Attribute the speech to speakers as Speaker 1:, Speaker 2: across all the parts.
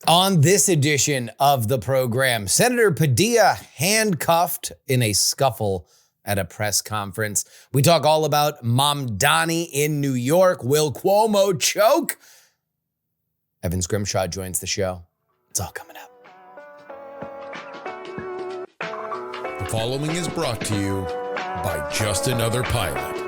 Speaker 1: On this edition of the program, Senator Padilla handcuffed in a scuffle at a press conference. We talk all about Mamdani in New York. Will Cuomo choke? Evan Scrimshaw joins the show. It's all coming up.
Speaker 2: The following is brought to you by Just Another Pilot.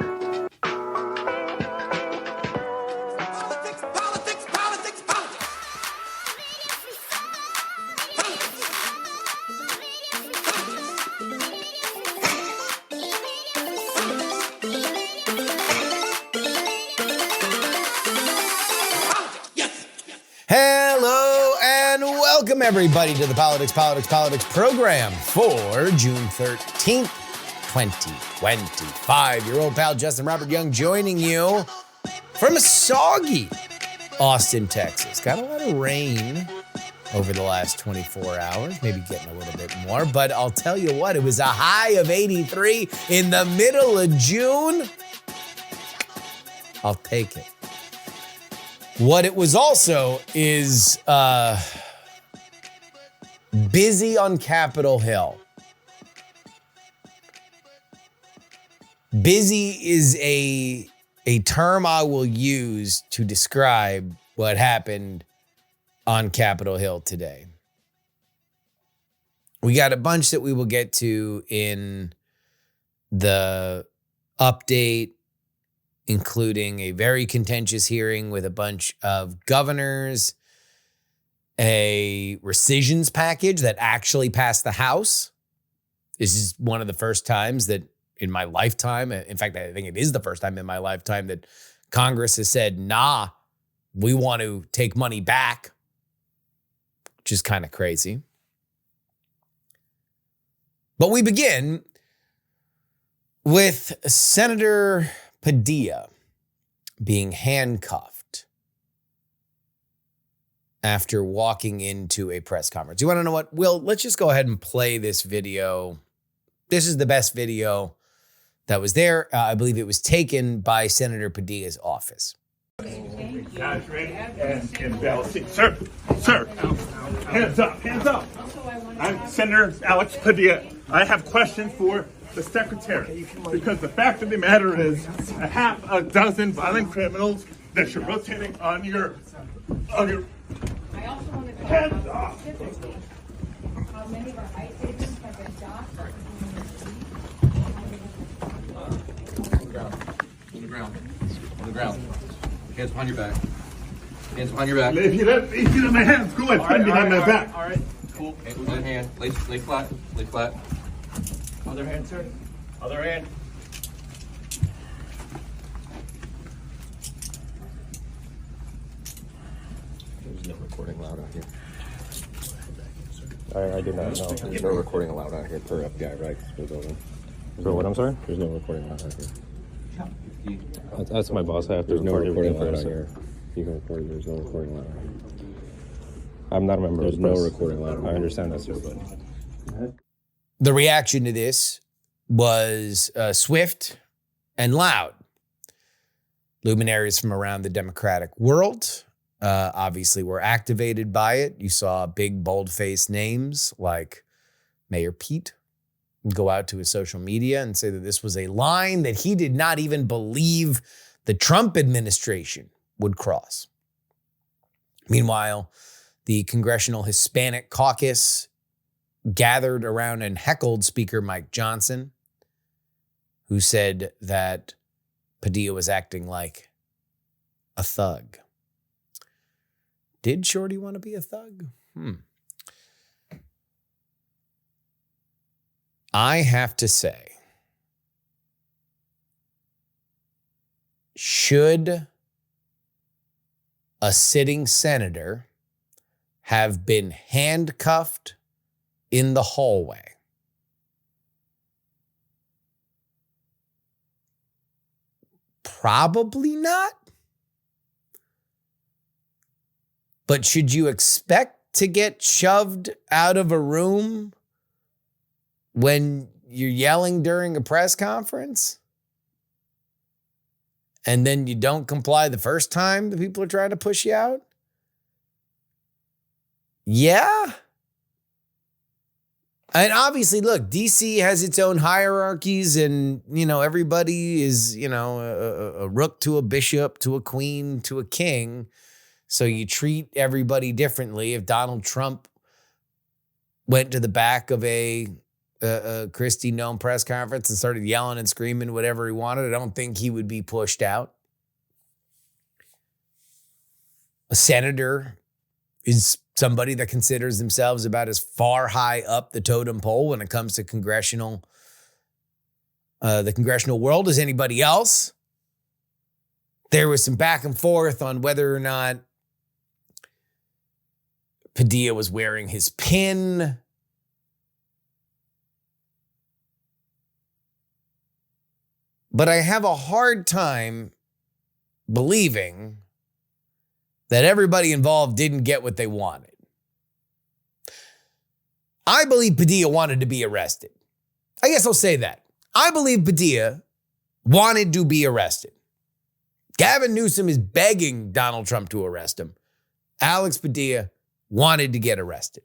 Speaker 1: Hello and welcome everybody to the Politics program for June 13th, 2025. Your old pal Justin Robert Young joining you from a soggy Austin, Texas. Got a lot of rain over the last 24 hours, maybe getting a little bit more, but I'll tell you what, it was a high of 83 in the middle of June. I'll take it. What it was also is busy on Capitol Hill. Busy is a term I will use to describe what happened on Capitol Hill today. We got a bunch that we will get to in the update, including a very contentious hearing with a bunch of governors, a rescissions package that actually passed the House. This is one of the first times that in my lifetime, in fact, I think it is the first time in my lifetime that Congress has said, nah, we want to take money back, which is kind of crazy. But we begin with Senator Padilla being handcuffed after walking into a press conference. You want to know what? Will, let's just go ahead and play this video. This is the best video that was there. I believe it was taken by Senator Padilla's office.
Speaker 3: And balancing. Sir, hands up. I'm Senator Alex Padilla. I have questions for the secretary, because the fact of the matter is a half a dozen violent criminals that you're rotating on your hands off.
Speaker 4: How many of our ICE agents have been docked?
Speaker 5: On the ground. Hands behind your back. Hands behind your back.
Speaker 3: If you let my hands go, I put behind my back.
Speaker 5: All right. Cool. One hand. Lay flat. Lay flat.
Speaker 3: Other hand, sir. Other hand.
Speaker 5: There's no recording allowed out here.
Speaker 6: I did not know.
Speaker 5: There's no recording allowed out here per FBI, right?
Speaker 6: For what, I'm sorry?
Speaker 5: There's no recording allowed out here.
Speaker 6: That's my boss. I have to
Speaker 5: There's no
Speaker 6: record
Speaker 5: recording
Speaker 6: everything
Speaker 5: allowed
Speaker 6: for
Speaker 5: out
Speaker 6: us.
Speaker 5: here. You can record. There's no recording allowed out here.
Speaker 6: I'm not a member
Speaker 5: There's
Speaker 6: of the
Speaker 5: no
Speaker 6: press.
Speaker 5: recording allowed out here.
Speaker 6: I understand that, sir, but
Speaker 1: The reaction to this was swift and loud. Luminaries from around the Democratic world obviously were activated by it. You saw big, bold-faced names like Mayor Pete go out to his social media and say that this was a line that he did not even believe the Trump administration would cross. Meanwhile, the Congressional Hispanic Caucus gathered around and heckled Speaker Mike Johnson, who said that Padilla was acting like a thug. Did Shorty want to be a thug? I have to say, should a sitting senator have been handcuffed in the hallway? Probably not. But should you expect to get shoved out of a room when you're yelling during a press conference and then you don't comply the first time that people are trying to push you out? Yeah. And obviously, look, DC has its own hierarchies and, everybody is, a rook to a bishop, to a queen, to a king. So you treat everybody differently. If Donald Trump went to the back of a Christie Nome press conference and started yelling and screaming whatever he wanted, I don't think he would be pushed out. A senator is somebody that considers themselves about as far high up the totem pole when it comes to the congressional world as anybody else. There was some back and forth on whether or not Padilla was wearing his pin. But I have a hard time believing that everybody involved didn't get what they wanted. I believe Padilla wanted to be arrested. I guess I'll say that. I believe Padilla wanted to be arrested. Gavin Newsom is begging Donald Trump to arrest him. Alex Padilla wanted to get arrested.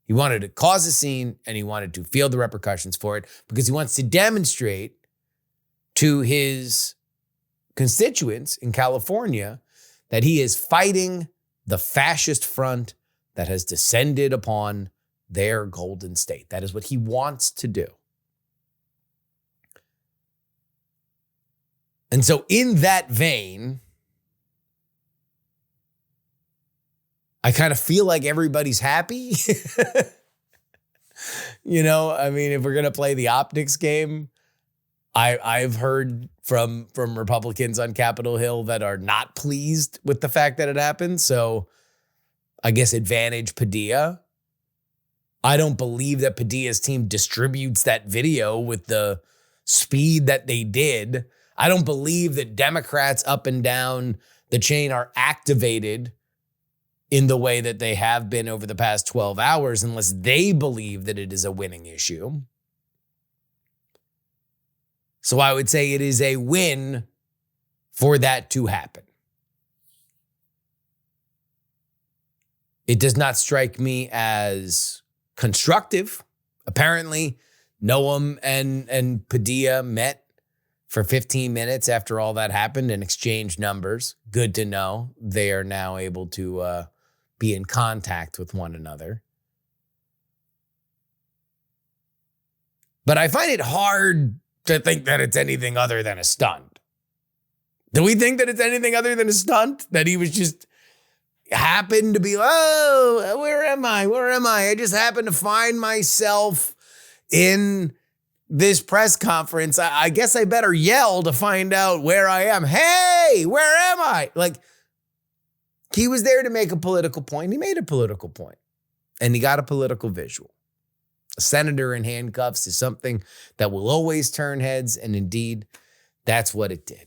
Speaker 1: He wanted to cause a scene and he wanted to feel the repercussions for it because he wants to demonstrate to his constituents in California that he is fighting the fascist front that has descended upon their golden state. That is what he wants to do. And so in that vein, I kind of feel like everybody's happy. If we're going to play the optics game, I've heard from Republicans on Capitol Hill that are not pleased with the fact that it happened. So I guess advantage Padilla. I don't believe that Padilla's team distributes that video with the speed that they did. I don't believe that Democrats up and down the chain are activated in the way that they have been over the past 12 hours unless they believe that it is a winning issue. So I would say it is a win for that to happen. It does not strike me as constructive. Apparently, Noam and Padilla met for 15 minutes after all that happened and exchanged numbers. Good to know. They are now able to be in contact with one another. But I find it hard to think that it's anything other than a stunt. Do we think that it's anything other than a stunt? That he was just happened to be, oh, where am I? Where am I? I just happened to find myself in this press conference. I guess I better yell to find out where I am. Hey, where am I? Like, he was there to make a political point. He made a political point, and he got a political visual. A senator in handcuffs is something that will always turn heads, and indeed, that's what it did.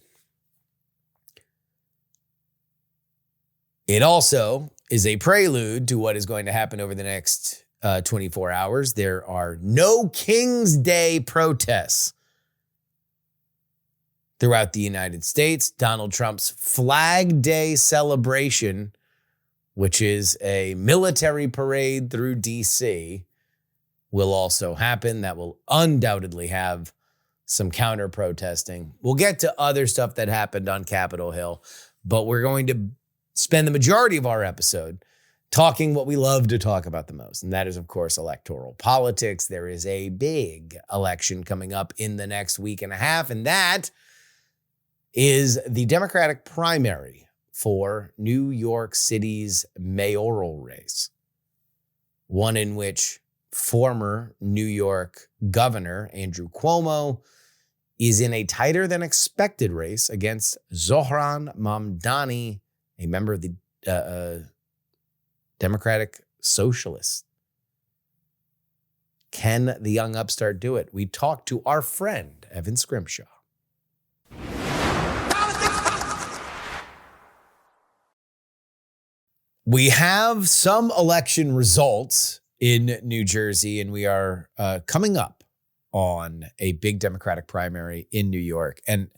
Speaker 1: It also is a prelude to what is going to happen over the next 24 hours. There are no King's Day protests throughout the United States. Donald Trump's Flag Day celebration, which is a military parade through D.C., will also happen. That will undoubtedly have some counter protesting. We'll get to other stuff that happened on Capitol Hill, but we're going to spend the majority of our episode talking what we love to talk about the most, and that is, of course, electoral politics. There is a big election coming up in the next week and a half, and that is the Democratic primary for New York City's mayoral race, one in which former New York Governor Andrew Cuomo is in a tighter than expected race against Zohran Mamdani, a member of the Democratic Socialists. Can the young upstart do it? We talked to our friend, Evan Scrimshaw. We have some election results in New Jersey, and we are coming up on a big Democratic primary in New York. And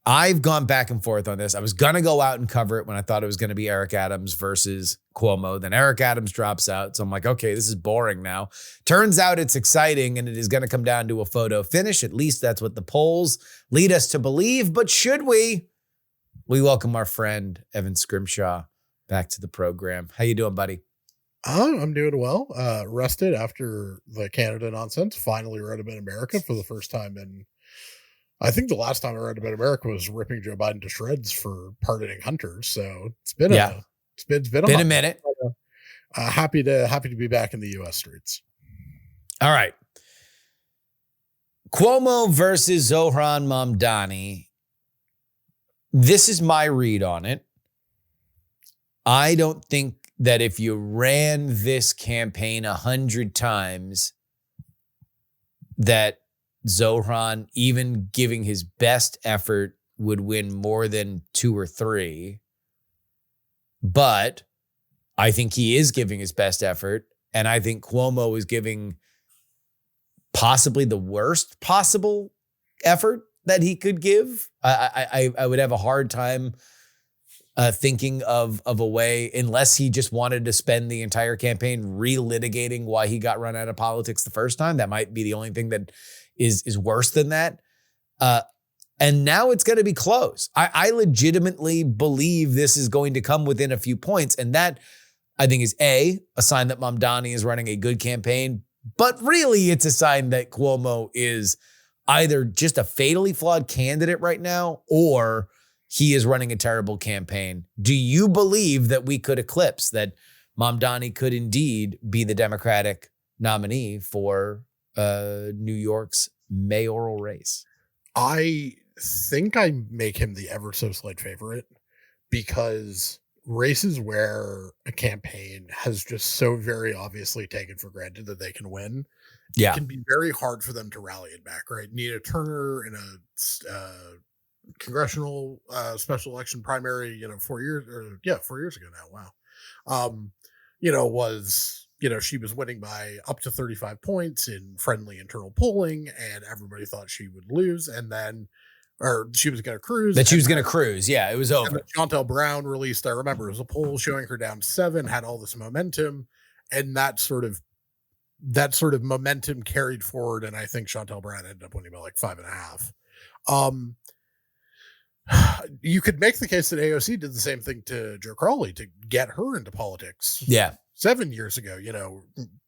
Speaker 1: I've gone back and forth on this. I was going to go out and cover it when I thought it was going to be Eric Adams versus Cuomo. Then Eric Adams drops out. So I'm like, okay, this is boring now. Turns out it's exciting, and it is going to come down to a photo finish. At least that's what the polls lead us to believe. But should we? We welcome our friend Evan Scrimshaw back to the program. How you doing, buddy?
Speaker 7: I'm doing well. Rested after the Canada nonsense. Finally read about America for the first time in, I think the last time I read about America was ripping Joe Biden to shreds for pardoning hunters. So it's been a
Speaker 1: minute.
Speaker 7: Happy to be back in the U.S. streets.
Speaker 1: All right. Cuomo versus Zohran Mamdani. This is my read on it. I don't think that if you ran this campaign 100 times, that Zohran, even giving his best effort, would win more than 2 or 3. But I think he is giving his best effort. And I think Cuomo is giving possibly the worst possible effort that he could give. I would have a hard time thinking of a way, unless he just wanted to spend the entire campaign relitigating why he got run out of politics the first time. That might be the only thing that is worse than that. And now it's going to be close. I legitimately believe this is going to come within a few points. And that, I think, is a sign that Mamdani is running a good campaign. But really, it's a sign that Cuomo is either just a fatally flawed candidate right now, or he is running a terrible campaign. Do you believe that we could eclipse, that Mamdani could indeed be the Democratic nominee for New York's mayoral race?
Speaker 7: I think I make him the ever so slight favorite, because races where a campaign has just so very obviously taken for granted that they can win, it can be very hard for them to rally it back, right? Nina Turner in a congressional special election primary, 4 years ago now. Wow. She was winning by up to 35 points in friendly internal polling, and everybody thought she would lose, or she was going to cruise.
Speaker 1: That she was going to cruise. Yeah, it was over.
Speaker 7: Chantel Brown released, I remember, it was a poll showing her down 7, had all this momentum, and that sort of momentum carried forward. And I think Chantel Brown ended up winning by like 5.5. You could make the case that AOC did the same thing to Joe Crowley to get her into politics.
Speaker 1: Yeah.
Speaker 7: 7 years ago,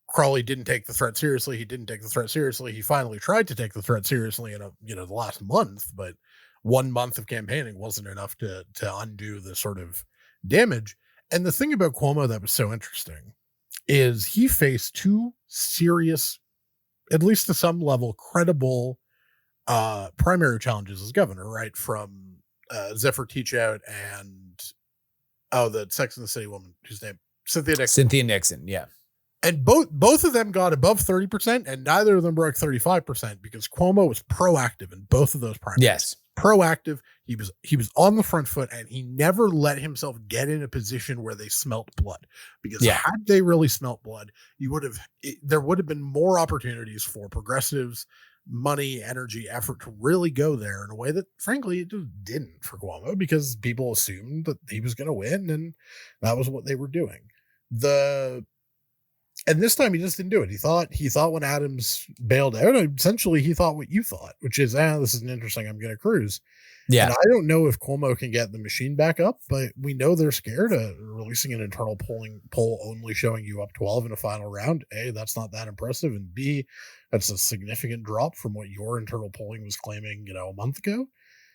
Speaker 7: Crowley didn't take the threat seriously. He didn't take the threat seriously. He finally tried to take the threat seriously in the last month, but 1 month of campaigning wasn't enough to undo the sort of damage. And the thing about Cuomo that was so interesting is he faced 2 serious, at least to some level, credible primary challenges as governor, right? From Zephyr Teachout and the Sex and the City woman, whose name, Cynthia Nixon.
Speaker 1: Yeah.
Speaker 7: And both of them got above 30%, and neither of them broke 35%, because Cuomo was proactive in both of those primaries.
Speaker 1: Yes.
Speaker 7: Proactive. He was on the front foot, and he never let himself get in a position where they smelt blood. Because had they really smelt blood, there would have been more opportunities for progressives, money, energy, effort to really go there in a way that, frankly, it just didn't for Cuomo, because people assumed that he was going to win, and that was what they were doing. And this time he just didn't do it. He thought when Adams bailed out, essentially he thought what you thought, which is, this isn't interesting, I'm going to cruise. Yeah. And I don't know if Cuomo can get the machine back up, but we know they're scared of releasing an internal poll only showing you up 12 in a final round. A, that's not that impressive. And B, that's a significant drop from what your internal polling was claiming, a month ago.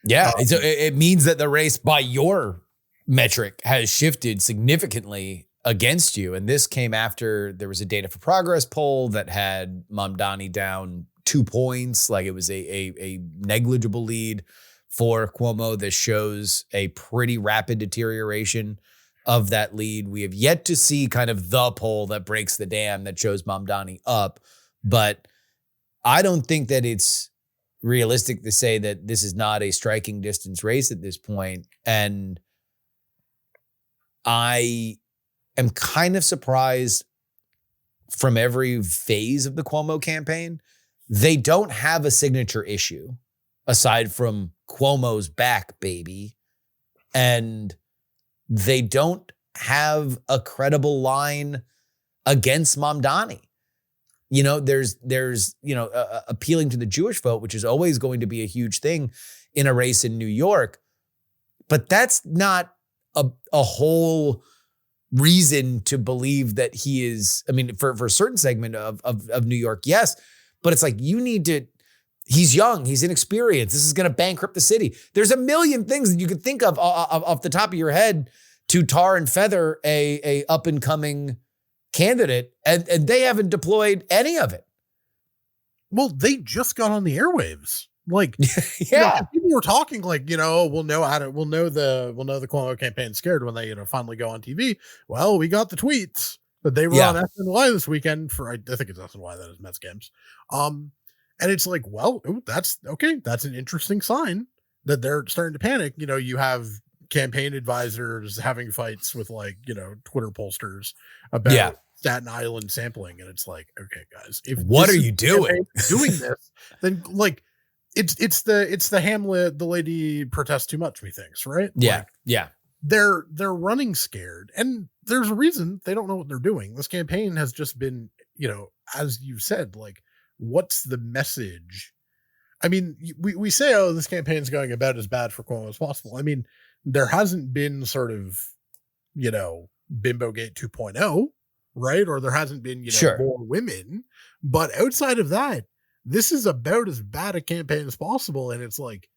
Speaker 1: Yeah. So it means that the race by your metric has shifted significantly against you. And this came after there was a Data for Progress poll that had Mamdani down 2 points. Like, it was a negligible lead for Cuomo. This shows a pretty rapid deterioration of that lead. We have yet to see kind of the poll that breaks the dam that shows Mamdani up. But I don't think that it's realistic to say that this is not a striking distance race at this point. And I am kind of surprised from every phase of the Cuomo campaign, they don't have a signature issue aside from Cuomo's back, baby. And they don't have a credible line against Mamdani. You know, there's appealing to the Jewish vote, which is always going to be a huge thing in a race in New York. But that's not a whole reason to believe that he is, I mean, for a certain segment of New York, yes. But it's like, he's young, he's inexperienced. This is going to bankrupt the city. There's a million things that you could think of off the top of your head to tar and feather a up and coming candidate, and they haven't deployed any of it.
Speaker 7: Well, they just got on the airwaves. Like,
Speaker 1: yeah,
Speaker 7: people were talking like, we'll know the Cuomo campaign scared when they, finally go on TV. Well, we got the tweets that they were on SNY this weekend for, I think it's SNY, that is Mets games. And it's like, well, that's okay. That's an interesting sign that they're starting to panic. You have campaign advisors having fights with Twitter pollsters about Staten Island sampling. And it's like, okay, guys,
Speaker 1: what are you doing
Speaker 7: this? Then it's the Hamlet, the lady protests too much, methinks, right?
Speaker 1: Yeah.
Speaker 7: They're running scared. And there's a reason they don't know what they're doing. This campaign has just been, as you said, what's the message? I mean, we say, oh, this campaign's going about as bad for Cuomo as possible. I mean, there hasn't been sort of, Bimbogate 2.0, right? Or there hasn't been, more women. But outside of that, this is about as bad a campaign as possible. And it's like,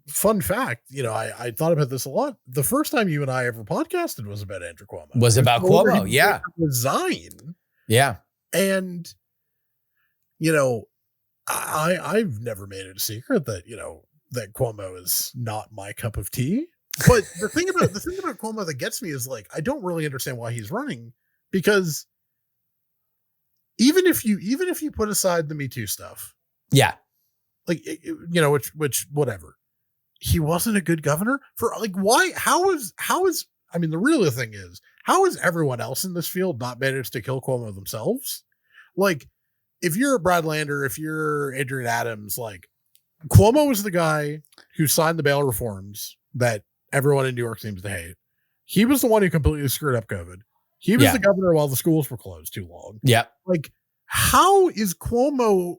Speaker 7: fun fact, I thought about this a lot. The first time you and I ever podcasted was about Andrew Cuomo.
Speaker 1: Was about Cuomo, yeah.
Speaker 7: Resign.
Speaker 1: Yeah.
Speaker 7: And, I've never made it a secret that, that Cuomo is not my cup of tea. But the thing about Cuomo that gets me is I don't really understand why he's running, because even if you put aside the Me Too stuff,
Speaker 1: yeah,
Speaker 7: which whatever, he wasn't a good governor for why? How is I mean, the real thing is, how has everyone else in this field not managed to kill Cuomo themselves? If you're Brad Lander, if you're Adrian Adams, Cuomo was the guy who signed the bail reforms that everyone in New York seems to hate. He was the one who completely screwed up COVID. He was the governor while the schools were closed too long.
Speaker 1: Yeah.
Speaker 7: How is Cuomo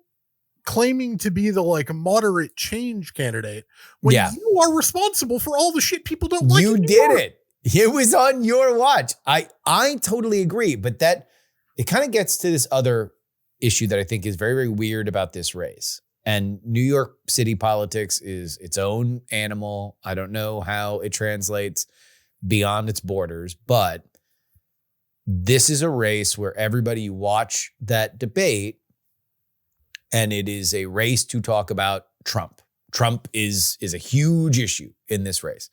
Speaker 7: claiming to be the moderate change candidate when you are responsible for all the shit people don't like?
Speaker 1: You did it. It was on your watch. I totally agree, but that it kind of gets to this other issue that I think is very, very weird about this race. And New York City politics is its own animal. I don't know how it translates beyond its borders, but this is a race where everybody watch that debate, and it is a race to talk about Trump. Trump is a huge issue in this race.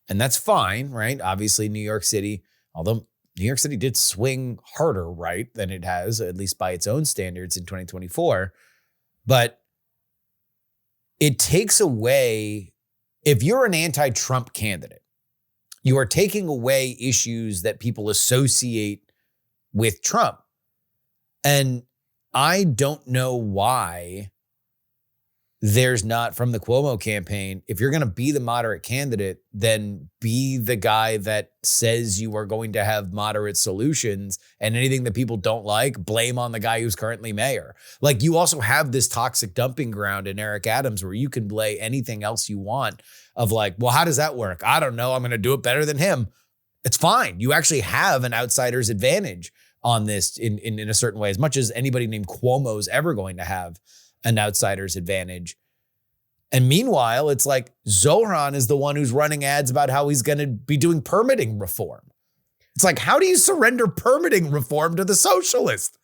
Speaker 1: And that's fine, right? Obviously, New York City, although New York City did swing harder, right, than it has, at least by its own standards in 2024. But it takes away, if you're an anti-Trump candidate, you are taking away issues that people associate with Trump. And I don't know why there's not, from the Cuomo campaign, if you're going to be the moderate candidate, then be the guy that says you are going to have moderate solutions, and anything that people don't like, blame on the guy who's currently mayor. You also have this toxic dumping ground in Eric Adams where you can lay anything else you want of well, how does that work? I don't know. I'm going to do it better than him. It's fine. You actually have an outsider's advantage on this in a certain way, as much as anybody named Cuomo is ever going to have an outsider's advantage. And meanwhile, it's Zohran is the one who's running ads about how he's going to be doing permitting reform. It's how do you surrender permitting reform to the socialist?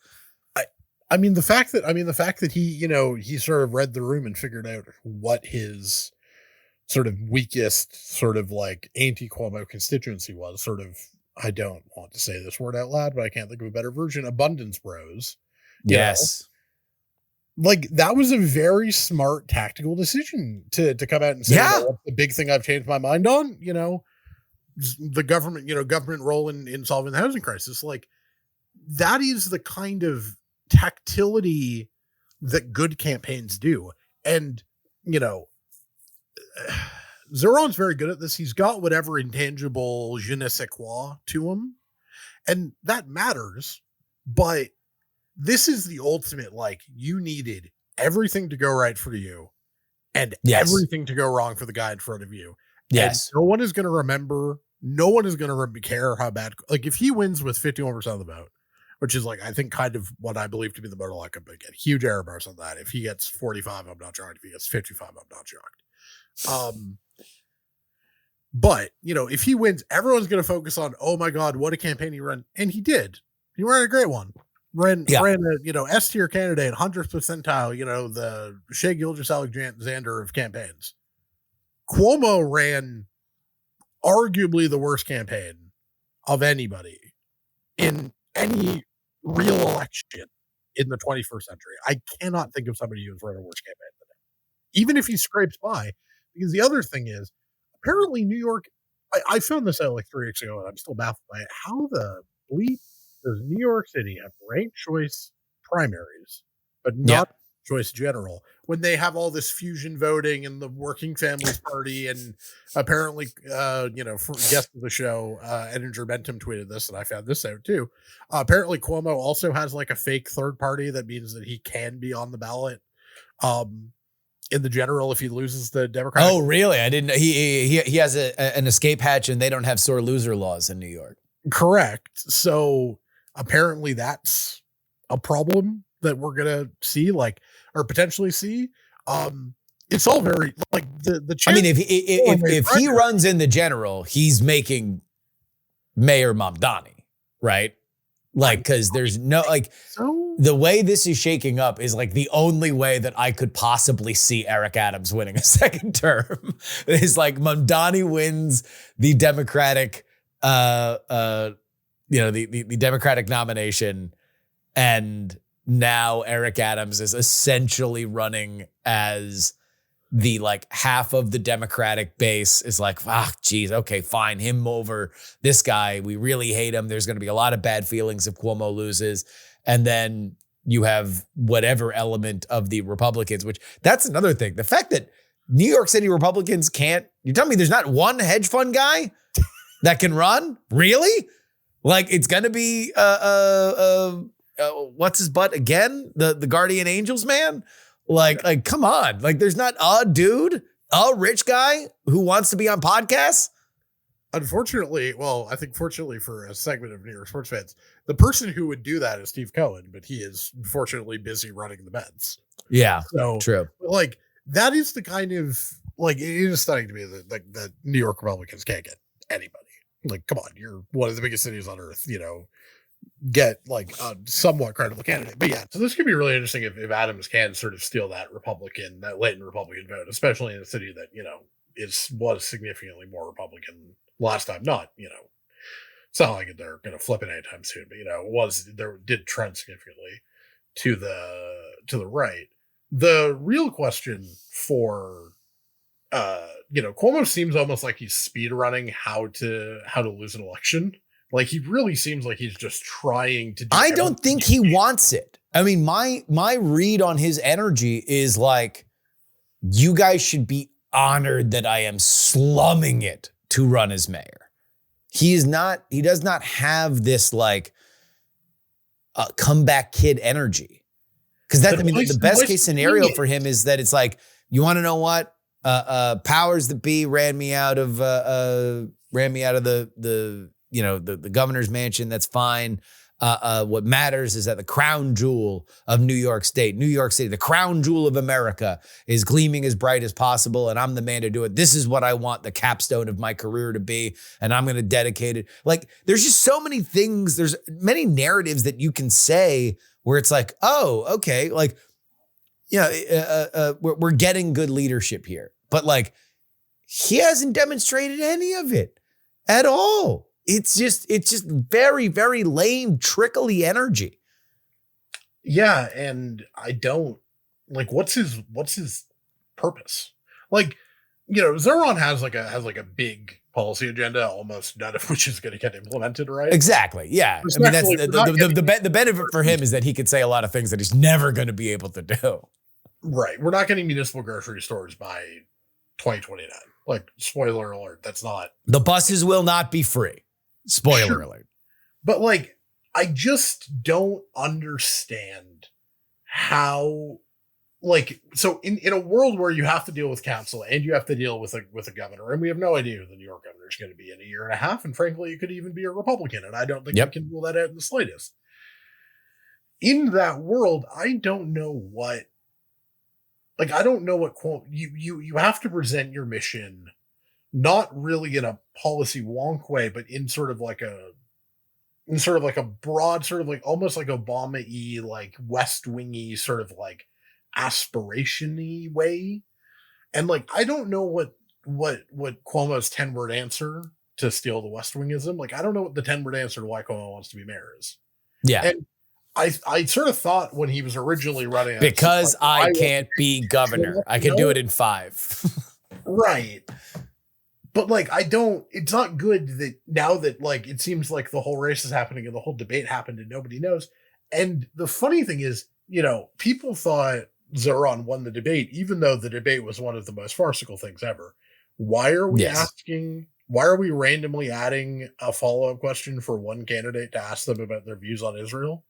Speaker 7: I mean, the fact that he, he sort of read the room and figured out what his sort of weakest sort of anti-Cuomo constituency was, sort of, I don't want to say this word out loud, but I can't think of a better version, abundance bros.
Speaker 1: Yes.
Speaker 7: That was a very smart tactical decision to come out and say, well, the big thing I've changed my mind on, the government role in solving the housing crisis. That is the kind of tactility that good campaigns do. And, Zohran's very good at this. He's got whatever intangible je ne sais quoi to him. And that matters. But this is the ultimate, like, you needed everything to go right for you and everything to go wrong for the guy in front of you.
Speaker 1: Yes.
Speaker 7: And no one is going to remember. No one is going to care how bad. Like, if he wins with 51% of the vote, which is, like, I think kind of what I believe to be the vote outcome, but again, huge error bars on that. If he gets 45, I'm not shocked. If he gets 55, I'm not shocked. But, if he wins, everyone's going to focus on, oh my God, what a campaign he ran. And he did. He ran a great one. Ran a, S tier candidate, 100th percentile, the Shea Gilgeous-Alexander of campaigns. Cuomo ran arguably the worst campaign of anybody in any real election in the 21st century. I cannot think of somebody who's run a worse campaign than him, even if he scrapes by. Because the other thing is, apparently New York, I found this out like 3 weeks ago, and I'm still baffled by it. How the bleep does New York City have ranked choice primaries, but not choice general, when they have all this fusion voting and the Working Families Party? And apparently, for guest of the show, Edinger Bentham tweeted this, and I found this out too. Apparently, Cuomo also has like a fake third party that means that he can be on the ballot in the general if he loses the Democratic.
Speaker 1: Oh, really? I didn't know. He has an escape hatch, and they don't have sore loser laws in New York.
Speaker 7: Correct. So apparently that's a problem that we're gonna see, or potentially see. It's all very like the.
Speaker 1: I mean, if he runs in the general, he's making Mayor Mamdani, right? Like, because there's no the way this is shaking up is like the only way that I could possibly see Eric Adams winning a second term is like Mamdani wins the Democratic, the Democratic nomination, and now Eric Adams is essentially running as the like half of the Democratic base is like, geez, okay, fine, him over this guy. We really hate him. There's going to be a lot of bad feelings if Cuomo loses. And then you have whatever element of the Republicans, which that's another thing. The fact that New York City Republicans can't, you're telling me there's not one hedge fund guy that can run? Really? Like, it's going to be, what's his butt again? The Guardian Angels man? Like, come on. Like, there's not a dude, a rich guy who wants to be on podcasts.
Speaker 7: Unfortunately, I think fortunately for a segment of New York sports fans, the person who would do that is Steve Cohen, but he is unfortunately busy running the Mets.
Speaker 1: Yeah,
Speaker 7: so
Speaker 1: true.
Speaker 7: Like, that is the kind of, like, it is stunning to me that New York Republicans can't get anybody. Like, come on, you're one of the biggest cities on earth, get like a somewhat credible candidate. But yeah, so this could be really interesting if Adams can sort of steal that latent Republican vote, especially in a city that, was significantly more Republican last time. Not, it's not like they're going to flip it anytime soon, but did trend significantly to the right. The real question for Cuomo seems almost like he's speed running how to lose an election. Like, he really seems like he's just trying to do
Speaker 1: I don't think he wants it. I mean, my read on his energy is like, you guys should be honored that I am slumming it to run as mayor. He does not have this like comeback kid energy. Because the best case scenario for him is that it's like, you want to know what? Powers that be ran me out of the governor's mansion. That's fine. What matters is that the crown jewel of New York State, the crown jewel of America, is gleaming as bright as possible. And I'm the man to do it. This is what I want the capstone of my career to be. And I'm going to dedicate it. Like, there's just so many things. There's many narratives that you can say where it's like, oh, okay. Like, we're getting good leadership here. But like, he hasn't demonstrated any of it at all. It's just very, very lame, trickly energy.
Speaker 7: Yeah, and I don't like what's his purpose? Like, Zohran has a big policy agenda, almost none of which is going to get implemented, right?
Speaker 1: Exactly. Yeah. I mean, that's
Speaker 7: Respectfully, we're not
Speaker 1: the benefit for him is that he could say a lot of things that he's never going to be able to do.
Speaker 7: Right. We're not getting municipal grocery stores by 2029. Like, spoiler alert, that's not.
Speaker 1: The buses will not be free. Spoiler
Speaker 7: Sure.
Speaker 1: alert.
Speaker 7: But like, I just don't understand how, like, so in a world where you have to deal with council and you have to deal with a governor, and we have no idea who the New York governor is going to be in a year and a half, and frankly, it could even be a Republican, and I don't think we can rule that out in the slightest. In that world, I don't know what. Like, I don't know what you have to present your mission, not really in a policy wonk way, but in sort of like a broad, sort of like almost like Obama-y, like West Wing-y, sort of like aspiration-y way. And like, I don't know what Cuomo's 10-word answer to steal the West Wingism. Like, I don't know what the 10-word answer to why Cuomo wants to be mayor is.
Speaker 1: Yeah.
Speaker 7: And I sort of thought when he was originally running,
Speaker 1: because
Speaker 7: like,
Speaker 1: I can't be governor. I can do it in 5.
Speaker 7: Right. But like, it's not good that now that like, it seems like the whole race is happening and the whole debate happened and nobody knows. And the funny thing is, people thought Zohran won the debate, even though the debate was one of the most farcical things ever. Why are we randomly adding a follow-up question for one candidate to ask them about their views on Israel?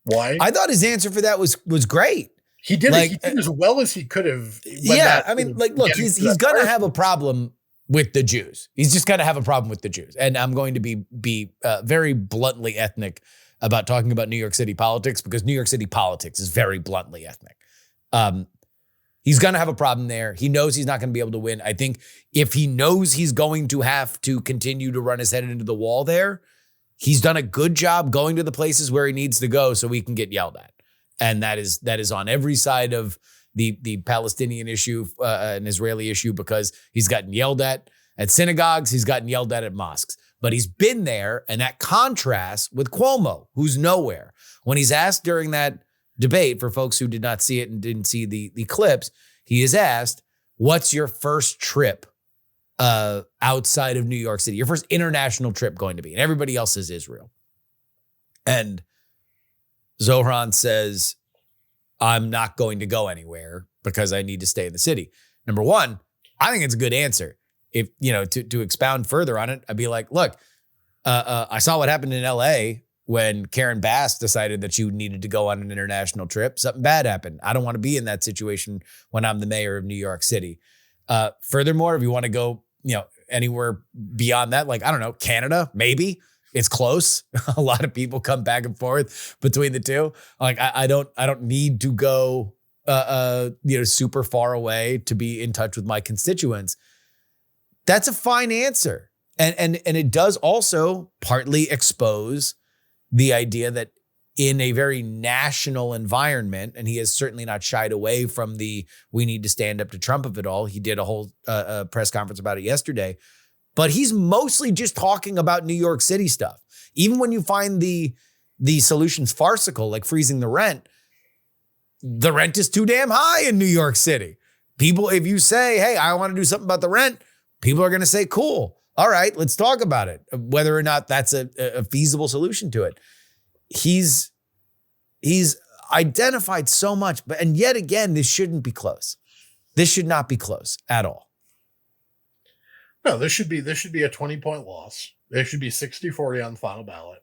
Speaker 7: Why?
Speaker 1: I thought his answer for that was great.
Speaker 7: He did, he did as well as he could have.
Speaker 1: Yeah, I mean, like, look, he's going to have a problem with the Jews. He's just going to have a problem with the Jews. And I'm going to be very bluntly ethnic about talking about New York City politics, because New York City politics is very bluntly ethnic. He's going to have a problem there. He knows he's not going to be able to win. I think if he knows he's going to have to continue to run his head into the wall there, he's done a good job going to the places where he needs to go so he can get yelled at. And that is on every side of the Palestinian issue, an Israeli issue, because he's gotten yelled at synagogues, he's gotten yelled at mosques. But he's been there, and that contrasts with Cuomo, who's nowhere. When he's asked during that debate, for folks who did not see it and didn't see the clips, he is asked, what's your first trip outside of New York City, your first international trip going to be? And everybody else says Israel. And Zohran says, I'm not going to go anywhere because I need to stay in the city. Number one, I think it's a good answer. If, to expound further on it, I'd be like, look, I saw what happened in LA when Karen Bass decided that she needed to go on an international trip. Something bad happened. I don't want to be in that situation when I'm the mayor of New York City. Furthermore, if you want to go, anywhere beyond that, like, I don't know, Canada, maybe. It's close. A lot of people come back and forth between the two. Like, I don't need to go, super far away to be in touch with my constituents. That's a fine answer. And it does also partly expose the idea that in a very national environment, and he has certainly not shied away from we need to stand up to Trump of it all. He did a whole press conference about it yesterday. But he's mostly just talking about New York City stuff. Even when you find the solutions farcical, like freezing the rent is too damn high in New York City. People, if you say, hey, I want to do something about the rent, people are going to say, cool. All right, let's talk about it. Whether or not that's a feasible solution to it. He's identified so much, and yet again, this shouldn't be close. This should not be close at all.
Speaker 7: No, this should be a 20-point loss. There should be 60-40 on the final ballot.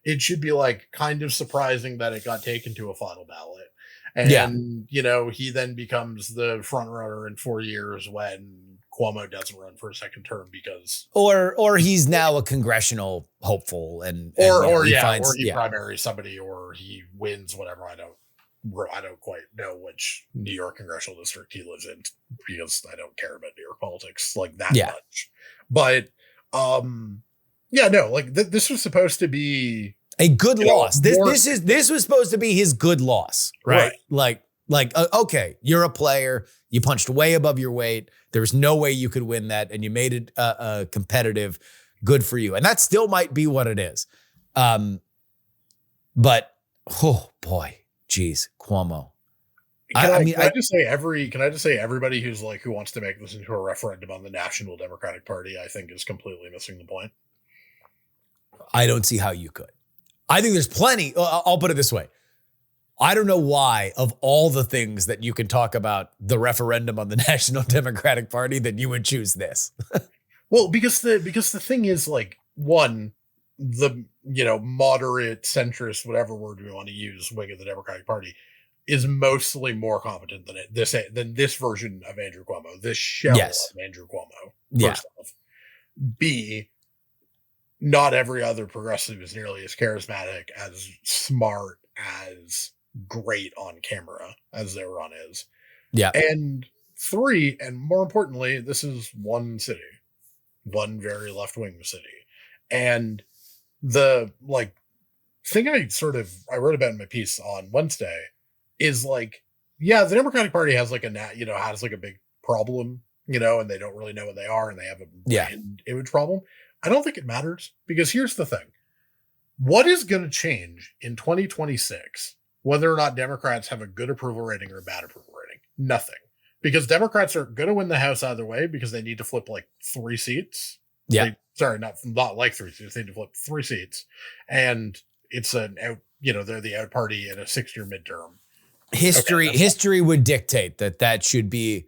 Speaker 7: It should be like kind of surprising that it got taken to a final ballot. And, he then becomes the front runner in 4 years when Cuomo doesn't run for a second term because.
Speaker 1: Or he's now a congressional hopeful
Speaker 7: or he primaries somebody or he wins whatever. I don't quite know which New York congressional district he lives in because I don't care about New York politics like that much. But this was supposed to be
Speaker 1: a good loss. This was supposed to be his good loss, right? Okay, you're a player. You punched way above your weight. There was no way you could win that, and you made it competitive. Good for you, and that still might be what it is. But oh boy. Geez, Cuomo.
Speaker 7: Can I,
Speaker 1: mean,
Speaker 7: can I just say everybody who's like, who wants to make this into a referendum on the National Democratic Party, I think is completely missing the point.
Speaker 1: I don't see how you could. I think there's plenty. I'll put it this way. I don't know why, of all the things that you can talk about the referendum on the National Democratic Party, that you would choose this.
Speaker 7: Well, because the thing is, like, one, the, moderate, centrist, whatever word we want to use, wing of the Democratic Party is mostly more competent than this version of Andrew Cuomo, this shell of Andrew Cuomo. First off. B, not every other progressive is nearly as charismatic, as smart, as great on camera as Zohran is.
Speaker 1: Yeah.
Speaker 7: And 3, and more importantly, this is one city, one very left-wing city. And the thing I wrote about in my piece on Wednesday is the Democratic Party has a big problem, and they don't really know what they are, and they have a brand image problem. I don't think it matters, because here's the thing. What is going to change in 2026, whether or not Democrats have a good approval rating or a bad approval rating? Nothing. Because Democrats are going to win the House either way, because they need to flip 3 seats.
Speaker 1: Yeah.
Speaker 7: Not like 3 seats. They need to flip 3 seats. And it's they're the out party in a 6-year midterm.
Speaker 1: History would dictate that should be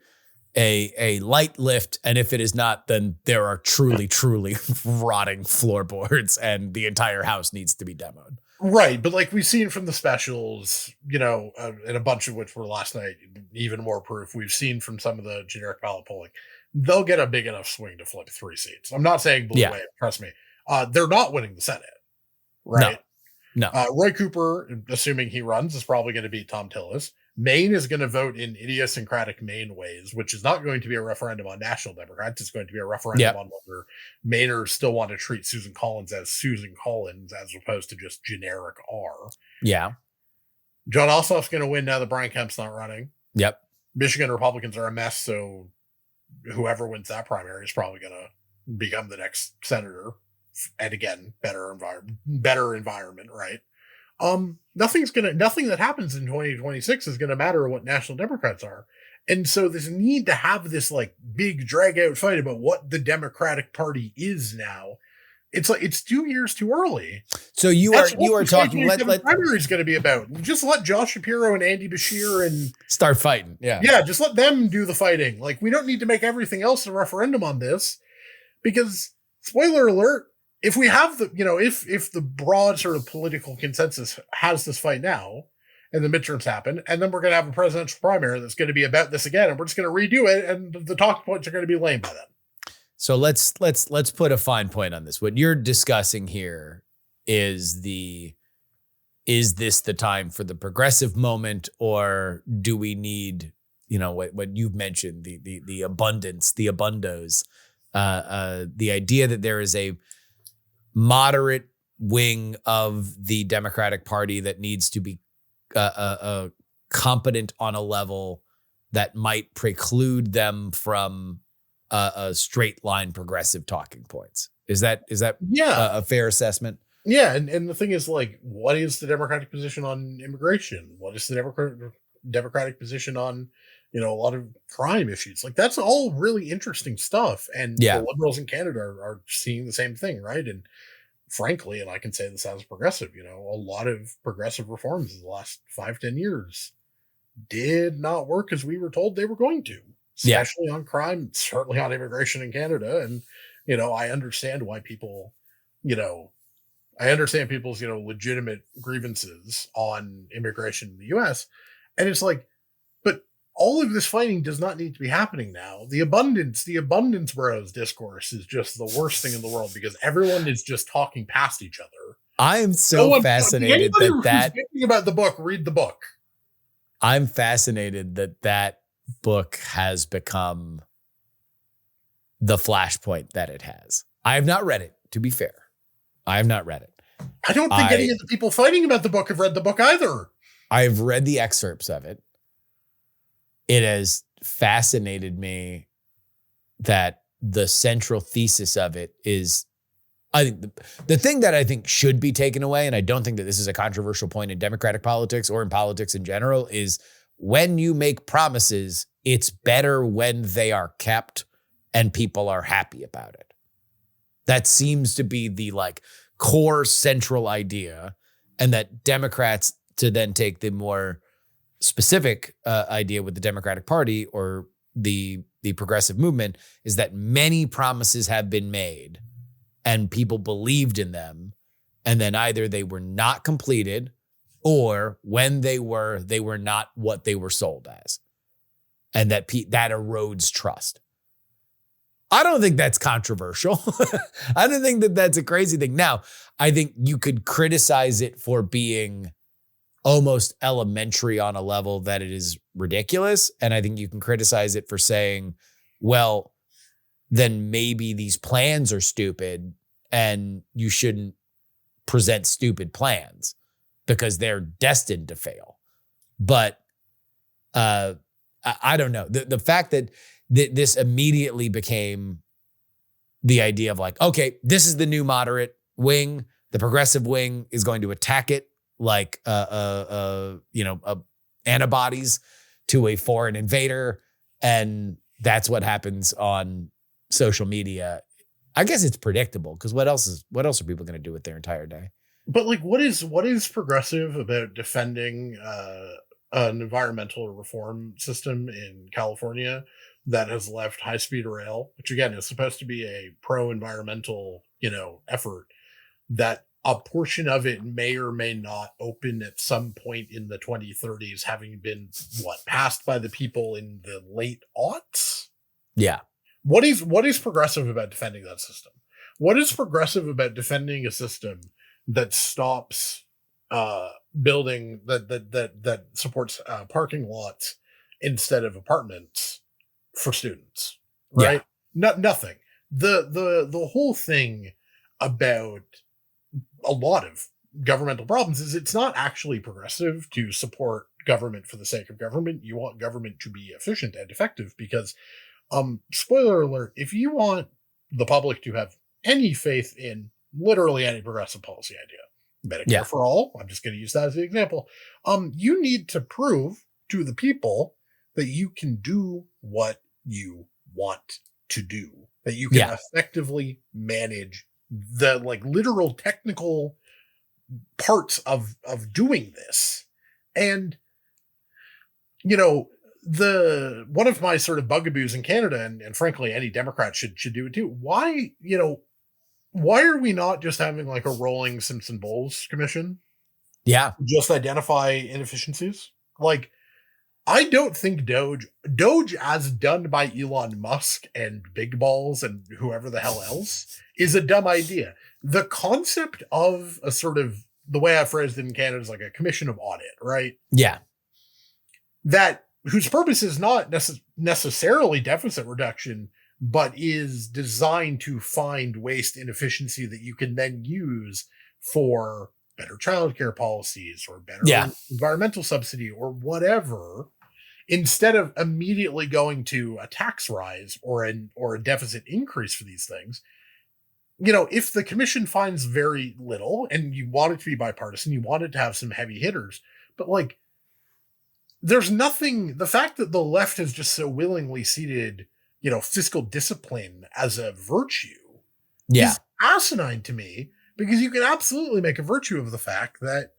Speaker 1: a light lift, and if it is not, then there are truly rotting floorboards, and the entire house needs to be demoed.
Speaker 7: Right, but we've seen from the specials, and a bunch of which were last night, even more proof. We've seen from some of the generic ballot polling, they'll get a big enough swing to flip 3 seats. I'm not saying blue wave, trust me. They're not winning the Senate, right?
Speaker 1: No.
Speaker 7: Roy Cooper, assuming he runs, is probably going to beat Tom Tillis. Maine is going to vote in idiosyncratic Maine ways, which is not going to be a referendum on National Democrats. It's going to be a referendum on whether Mainers still want to treat Susan Collins as Susan Collins as opposed to just generic R.
Speaker 1: Yeah.
Speaker 7: John Ossoff's going to win now that Brian Kemp's not running.
Speaker 1: Yep. Michigan
Speaker 7: Republicans are a mess, so whoever wins that primary is probably going to become the next senator. And again, better environment, right? Nothing that happens in 2026 is going to matter what National Democrats are. And so this need to have this big drag out fight about what the Democratic Party is now. It's 2 years too early.
Speaker 1: So you are talking, let
Speaker 7: primary is going to be about. Just let Josh Shapiro and Andy Bashir and
Speaker 1: start fighting. Yeah.
Speaker 7: Yeah. Just let them do the fighting. We don't need to make everything else a referendum on this, because spoiler alert, if we have if the broad sort of political consensus has this fight now, and the midterms happen, and then we're going to have a presidential primary that's going to be about this again, and we're just going to redo it, and the talking points are going to be lame by then.
Speaker 1: So let's put a fine point on this. What you're discussing here is this the time for the progressive moment, or do we need, what you've mentioned, the abundance, the abundos, the idea that there is a moderate wing of the Democratic Party that needs to be competent on a level that might preclude them from a straight line progressive talking points. Is that a fair assessment?
Speaker 7: Yeah, and the thing is, what is the Democratic position on immigration? What is the Democratic position on a lot of crime issues? That's all really interesting stuff. And the liberals in Canada are seeing the same thing, right? And frankly, and I can say this as a progressive, a lot of progressive reforms in the last 5-10 years did not work as we were told they were going to, especially on crime, certainly on immigration in Canada. And, I understand why people, people's, legitimate grievances on immigration in the US. And it's but all of this fighting does not need to be happening now. The abundance bros discourse is just the worst thing in the world, because everyone is just talking past each other.
Speaker 1: I am so fascinated that
Speaker 7: thinking about the book, read the book.
Speaker 1: I'm fascinated that book has become the flashpoint that it has. I have not read it, to be fair. I have not read it.
Speaker 7: I don't think any of the people fighting about the book have read the book either. I've
Speaker 1: read the excerpts of it. It has fascinated me that the central thesis of it is, I think the thing that I think should be taken away, and I don't think that this is a controversial point in Democratic politics or in politics in general, is when you make promises, it's better when they are kept and people are happy about it. That seems to be the like core central idea, and that Democrats, to then take the more specific idea with the Democratic Party or the progressive movement, is that many promises have been made and people believed in them, and then either they were not completed, or when they were not what they were sold as, and that erodes trust. I don't think that's controversial. I don't think that that's a crazy thing. Now, I think you could criticize it for being almost elementary on a level that it is ridiculous. And I think you can criticize it for saying, well, then maybe these plans are stupid and you shouldn't present stupid plans because they're destined to fail. But I don't know. The fact that this immediately became the idea of like, okay, this is the new moderate wing. The progressive wing is going to attack it like, antibodies to a foreign invader. And that's what happens on social media. I guess it's predictable, because what else are people going to do with their entire day?
Speaker 7: But like, what is progressive about defending an environmental reform system in California that has left high-speed rail, which again is supposed to be a pro-environmental, effort, that a portion of it may or may not open at some point in the 2030s, having been passed by the people in the late aughts? Yeah. What is progressive about defending that system? What is progressive about defending a system that stops building that supports parking lots instead of apartments for students, right? Yeah. Nothing. The whole thing about a lot of governmental problems is it's not actually progressive to support government for the sake of government. You want government to be efficient and effective because, spoiler alert, if you want the public to have any faith in literally any progressive policy idea, Medicare for all, I'm just going to use that as the example, you need to prove to the people that you can do what you want to do, that you can effectively manage the like literal technical parts of doing this. And one of my sort of bugaboos in Canada, and frankly any Democrat should do it too, why are we not just having like a rolling Simpson Bowles commission? Yeah. Just identify inefficiencies? Like, I don't think Doge as done by Elon Musk and Big Balls and whoever the hell else is a dumb idea. The concept of a sort of, the way I phrased it in Canada is like a commission of audit, right? Yeah. That whose purpose is not necessarily deficit reduction, but is designed to find waste inefficiency that you can then use for better childcare policies or better environmental subsidy or whatever, instead of immediately going to a tax rise or a deficit increase for these things. If the commission finds very little, and you want it to be bipartisan, you want it to have some heavy hitters, but like, there's nothing, the fact that the left has just so willingly ceded, fiscal discipline as a virtue is asinine to me, because you can absolutely make a virtue of the fact that,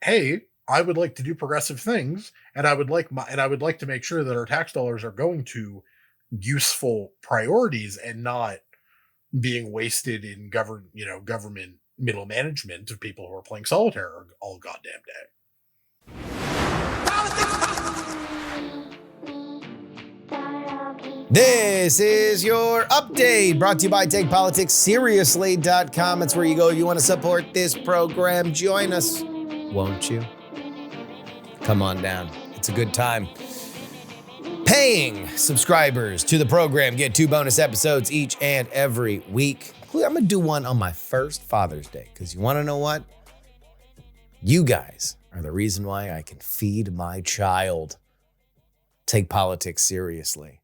Speaker 7: hey, I would like to do progressive things, and I would like to make sure that our tax dollars are going to useful priorities and not being wasted in government middle management of people who are playing solitaire all goddamn day.
Speaker 1: This is your update, brought to you by TakePoliticsSeriously.com. It's where you go if you want to support this program. Join us, won't you? Come on down. It's a good time. Paying subscribers to the program get 2 bonus episodes each and every week. I'm going to do one on my first Father's Day, because you want to know what? You guys are the reason why I can feed my child. Take politics seriously.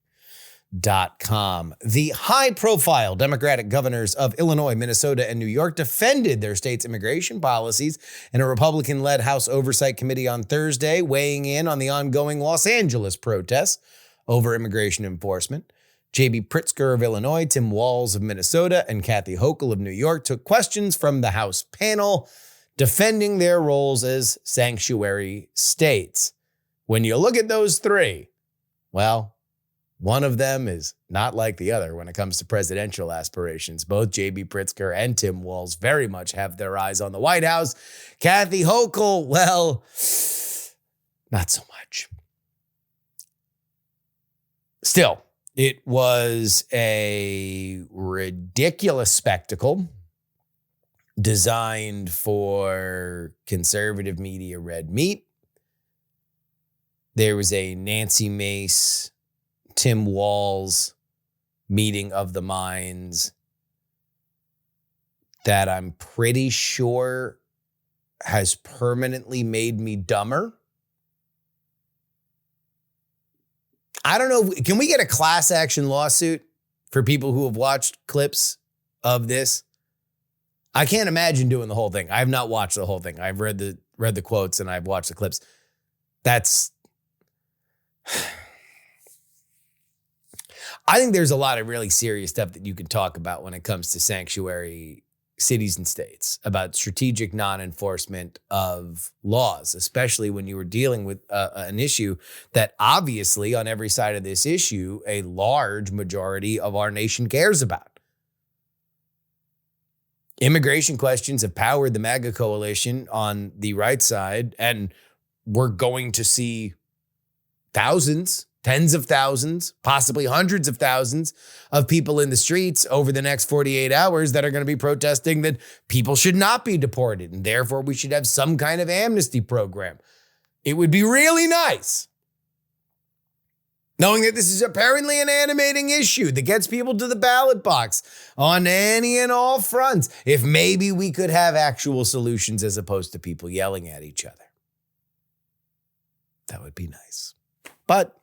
Speaker 1: The high-profile Democratic governors of Illinois, Minnesota, and New York defended their state's immigration policies in a Republican-led House Oversight Committee on Thursday, weighing in on the ongoing Los Angeles protests over immigration enforcement. J.B. Pritzker of Illinois, Tim Walz of Minnesota, and Kathy Hochul of New York took questions from the House panel, defending their roles as sanctuary states. When you look at those three, well, one of them is not like the other when it comes to presidential aspirations. Both J.B. Pritzker and Tim Walz very much have their eyes on the White House. Kathy Hochul, well, not so much. Still, it was a ridiculous spectacle designed for conservative media red meat. There was a Nancy Mace, Tim Walz meeting of the minds that I'm pretty sure has permanently made me dumber. I don't know. Can we get a class action lawsuit for people who have watched clips of this? I can't imagine doing the whole thing. I have not watched the whole thing. I've read the quotes and I've watched the clips. I think there's a lot of really serious stuff that you can talk about when it comes to sanctuary cities and states, about strategic non-enforcement of laws, especially when you were dealing with an issue that obviously on every side of this issue, a large majority of our nation cares about. Immigration questions have powered the MAGA coalition on the right side, and we're going to see thousands, tens of thousands, possibly hundreds of thousands of people in the streets over the next 48 hours that are going to be protesting that people should not be deported and therefore we should have some kind of amnesty program. It would be really nice, knowing that this is apparently an animating issue that gets people to the ballot box on any and all fronts, if maybe we could have actual solutions as opposed to people yelling at each other. That would be nice. But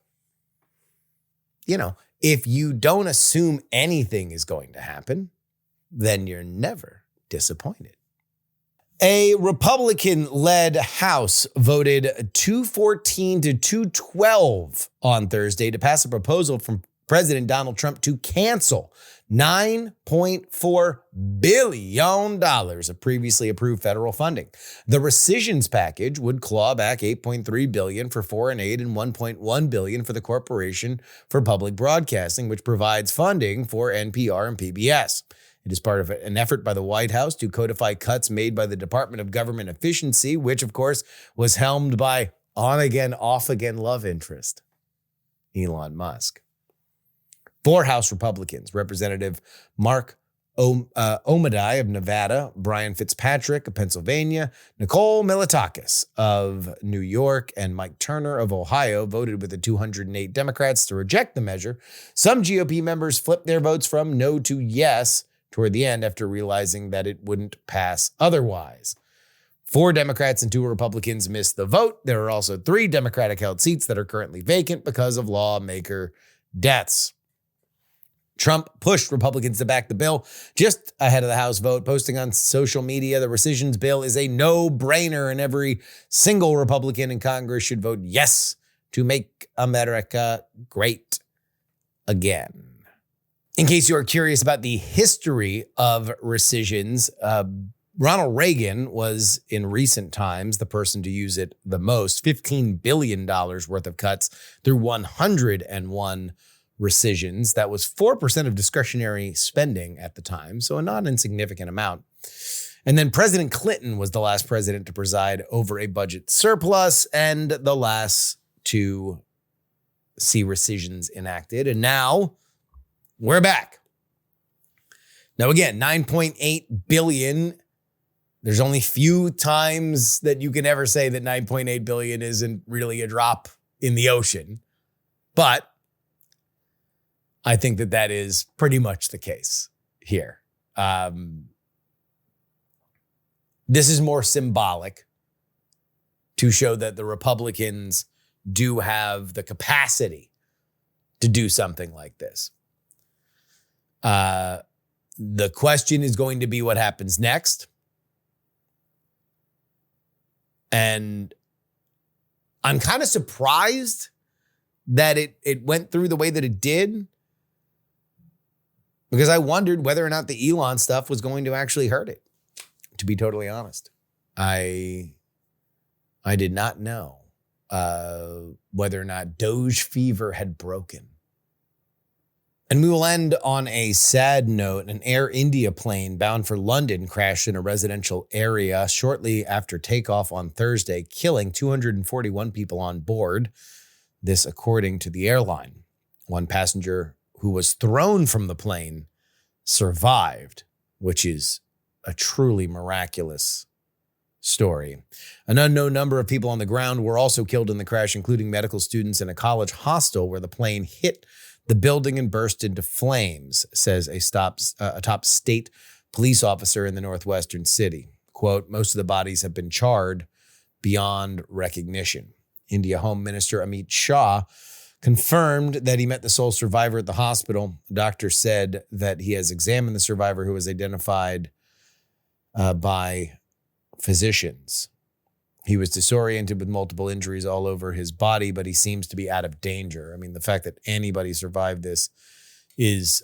Speaker 1: you know, if you don't assume anything is going to happen, then you're never disappointed. A Republican-led House voted 214 to 212 on Thursday to pass a proposal from President Donald Trump to cancel $9.4 billion of previously approved federal funding. The Recissions package would claw back $8.3 billion for foreign aid and $1.1 billion for the Corporation for Public Broadcasting, which provides funding for NPR and PBS. It is part of an effort by the White House to codify cuts made by the Department of Government Efficiency, which, of course, was helmed by on-again, off-again love interest, Elon Musk. 4 House Republicans, Representative Mark Omadai of Nevada, Brian Fitzpatrick of Pennsylvania, Nicole Militakis of New York, and Mike Turner of Ohio voted with the 208 Democrats to reject the measure. Some GOP members flipped their votes from no to yes toward the end after realizing that it wouldn't pass otherwise. 4 Democrats and 2 Republicans missed the vote. There are also 3 Democratic-held seats that are currently vacant because of lawmaker deaths. Trump pushed Republicans to back the bill just ahead of the House vote, posting on social media, the Recissions bill is a no-brainer and every single Republican in Congress should vote yes to make America great again. In case you are curious about the history of rescissions, Ronald Reagan was in recent times the person to use it the most, $15 billion worth of cuts through 101 rescissions. That was 4% of discretionary spending at the time, so a not insignificant amount. And then President Clinton was the last president to preside over a budget surplus and the last to see rescissions enacted. And now we're back. Now again, $9.8 billion. There's only few times that you can ever say that $9.8 billion isn't really a drop in the ocean. But I think that that is pretty much the case here. This is more symbolic to show that the Republicans do have the capacity to do something like this. The question is going to be what happens next. And I'm kind of surprised that it went through the way that it did, because I wondered whether or not the Elon stuff was going to actually hurt it, to be totally honest. I did not know whether or not Doge fever had broken. And we will end on a sad note. An Air India plane bound for London crashed in a residential area shortly after takeoff on Thursday, killing 241 people on board. This according to the airline. One passenger who was thrown from the plane survived, which is a truly miraculous story. An unknown number of people on the ground were also killed in the crash, including medical students and a college hostel where the plane hit the building and burst into flames, says a top state police officer in the northwestern city. Quote, most of the bodies have been charred beyond recognition. India Home Minister Amit Shah confirmed that he met the sole survivor at the hospital. The doctor said that he has examined the survivor, who was identified by physicians. He was disoriented with multiple injuries all over his body, but he seems to be out of danger. I mean, the fact that anybody survived this is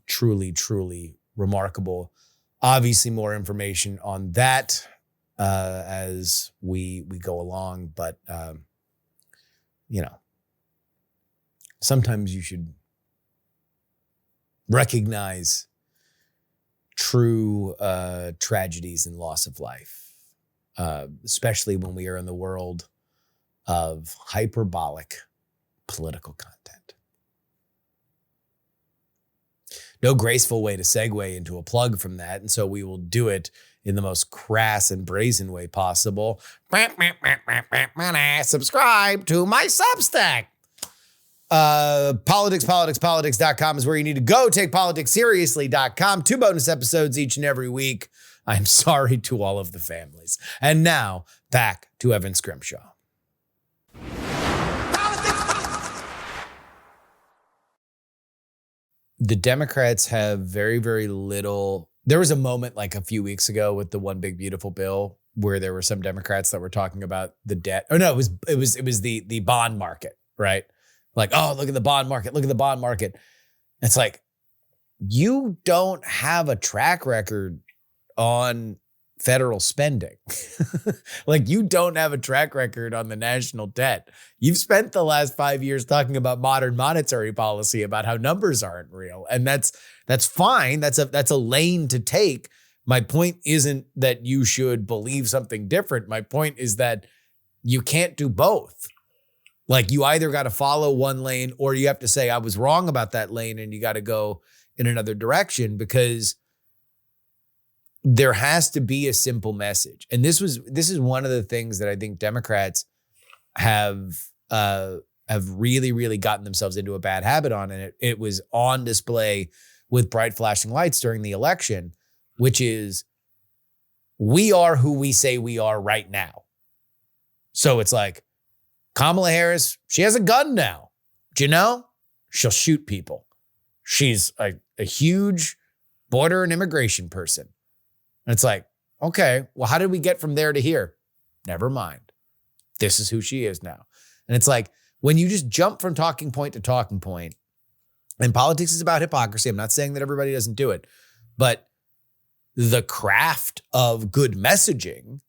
Speaker 1: truly, truly remarkable. Obviously, more information on that as we go along, but sometimes you should recognize true tragedies and loss of life. Especially when we are in the world of hyperbolic political content. No graceful way to segue into a plug from that, and so we will do it in the most crass and brazen way possible. Subscribe to my Substack. Politics.com is where you need to go. TakePoliticsSeriously.com. 2 bonus episodes each and every week. I'm sorry to all of the families. And now, back to Evan Scrimshaw. The Democrats have very, very little. There was a moment like a few weeks ago with the One Big Beautiful Bill where there were some Democrats that were talking about the debt. Oh, no, it was the bond market, right? Like, oh, look at the bond market. Look at the bond market. It's like, you don't have a track record on federal spending. Like, you don't have a track record on the national debt. You've spent the last 5 years talking about modern monetary policy, about how numbers aren't real. And that's fine. That's a lane to take. My point isn't that you should believe something different. My point is that you can't do both. Like, you either got to follow one lane or you have to say, I was wrong about that lane, and you got to go in another direction, because there has to be a simple message. And this is one of the things that I think Democrats have really, really gotten themselves into a bad habit on. And it was on display with bright flashing lights during the election, which is, we are who we say we are right now. So it's like, Kamala Harris, she has a gun now. Do you know? She'll shoot people. She's a huge border and immigration person. And it's like, okay, well, how did we get from there to here? Never mind. This is who she is now. And it's like, when you just jump from talking point to talking point, and politics is about hypocrisy. I'm not saying that everybody doesn't do it, but the craft of good messaging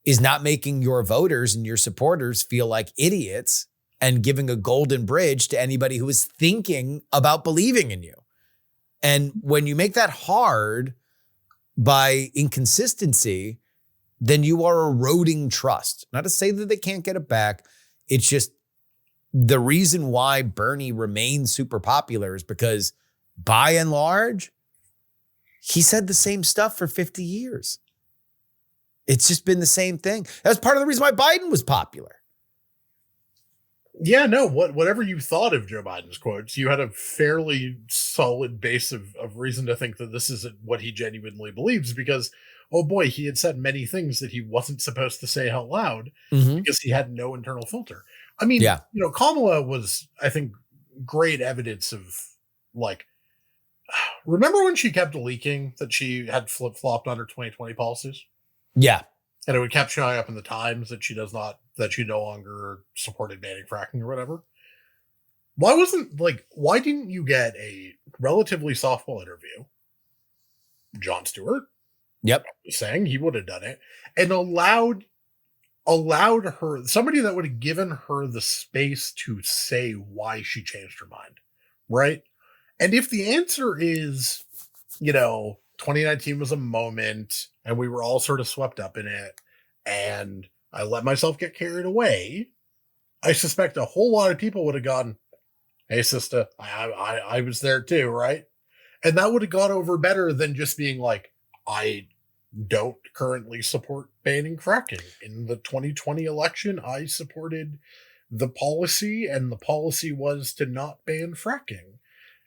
Speaker 1: is not making your voters and your supporters feel like idiots and giving a golden bridge to anybody who is thinking about believing in you. And when you make that hard by inconsistency, then you are eroding trust. Not to say that they can't get it back. It's just the reason why Bernie remains super popular is because, by and large, he said the same stuff for 50 years. It's just been the same thing. That's part of the reason why Biden was popular.
Speaker 7: Yeah, no, whatever you thought of Joe Biden's quotes, you had a fairly solid base of reason to think that this isn't what he genuinely believes, because, oh boy, he had said many things that he wasn't supposed to say out loud because he had no internal filter. I mean, Kamala was, I think, great evidence of like, remember when she kept leaking that she had flip-flopped on her 2020 policies?
Speaker 1: Yeah.
Speaker 7: And it would kept showing up in the Times that she no longer supported banning fracking or whatever. Why didn't you get a relatively softball interview? Jon Stewart.
Speaker 1: Yep.
Speaker 7: Saying he would have done it and allowed her, somebody that would have given her the space to say why she changed her mind. Right. And if the answer is, 2019 was a moment and we were all sort of swept up in it and I let myself get carried away, I suspect a whole lot of people would have gone, hey, sister, I was there too, right? And that would have gone over better than just being like, I don't currently support banning fracking. In the 2020 election, I supported the policy, and the policy was to not ban fracking.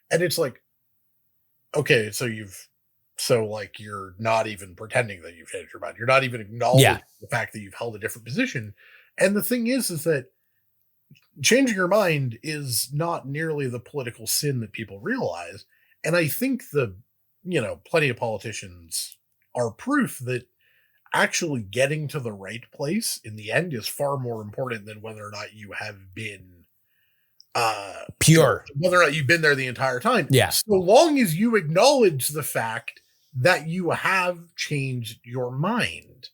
Speaker 7: And it's like, okay, so you're not even pretending that you've changed your mind. You're not even acknowledging the fact that you've held a different position. And the thing is that changing your mind is not nearly the political sin that people realize. And I think plenty of politicians are proof that actually getting to the right place in the end is far more important than whether or not you have been
Speaker 1: pure,
Speaker 7: whether or not you've been there the entire time.
Speaker 1: Yeah.
Speaker 7: So long as you acknowledge the fact that you have changed your mind.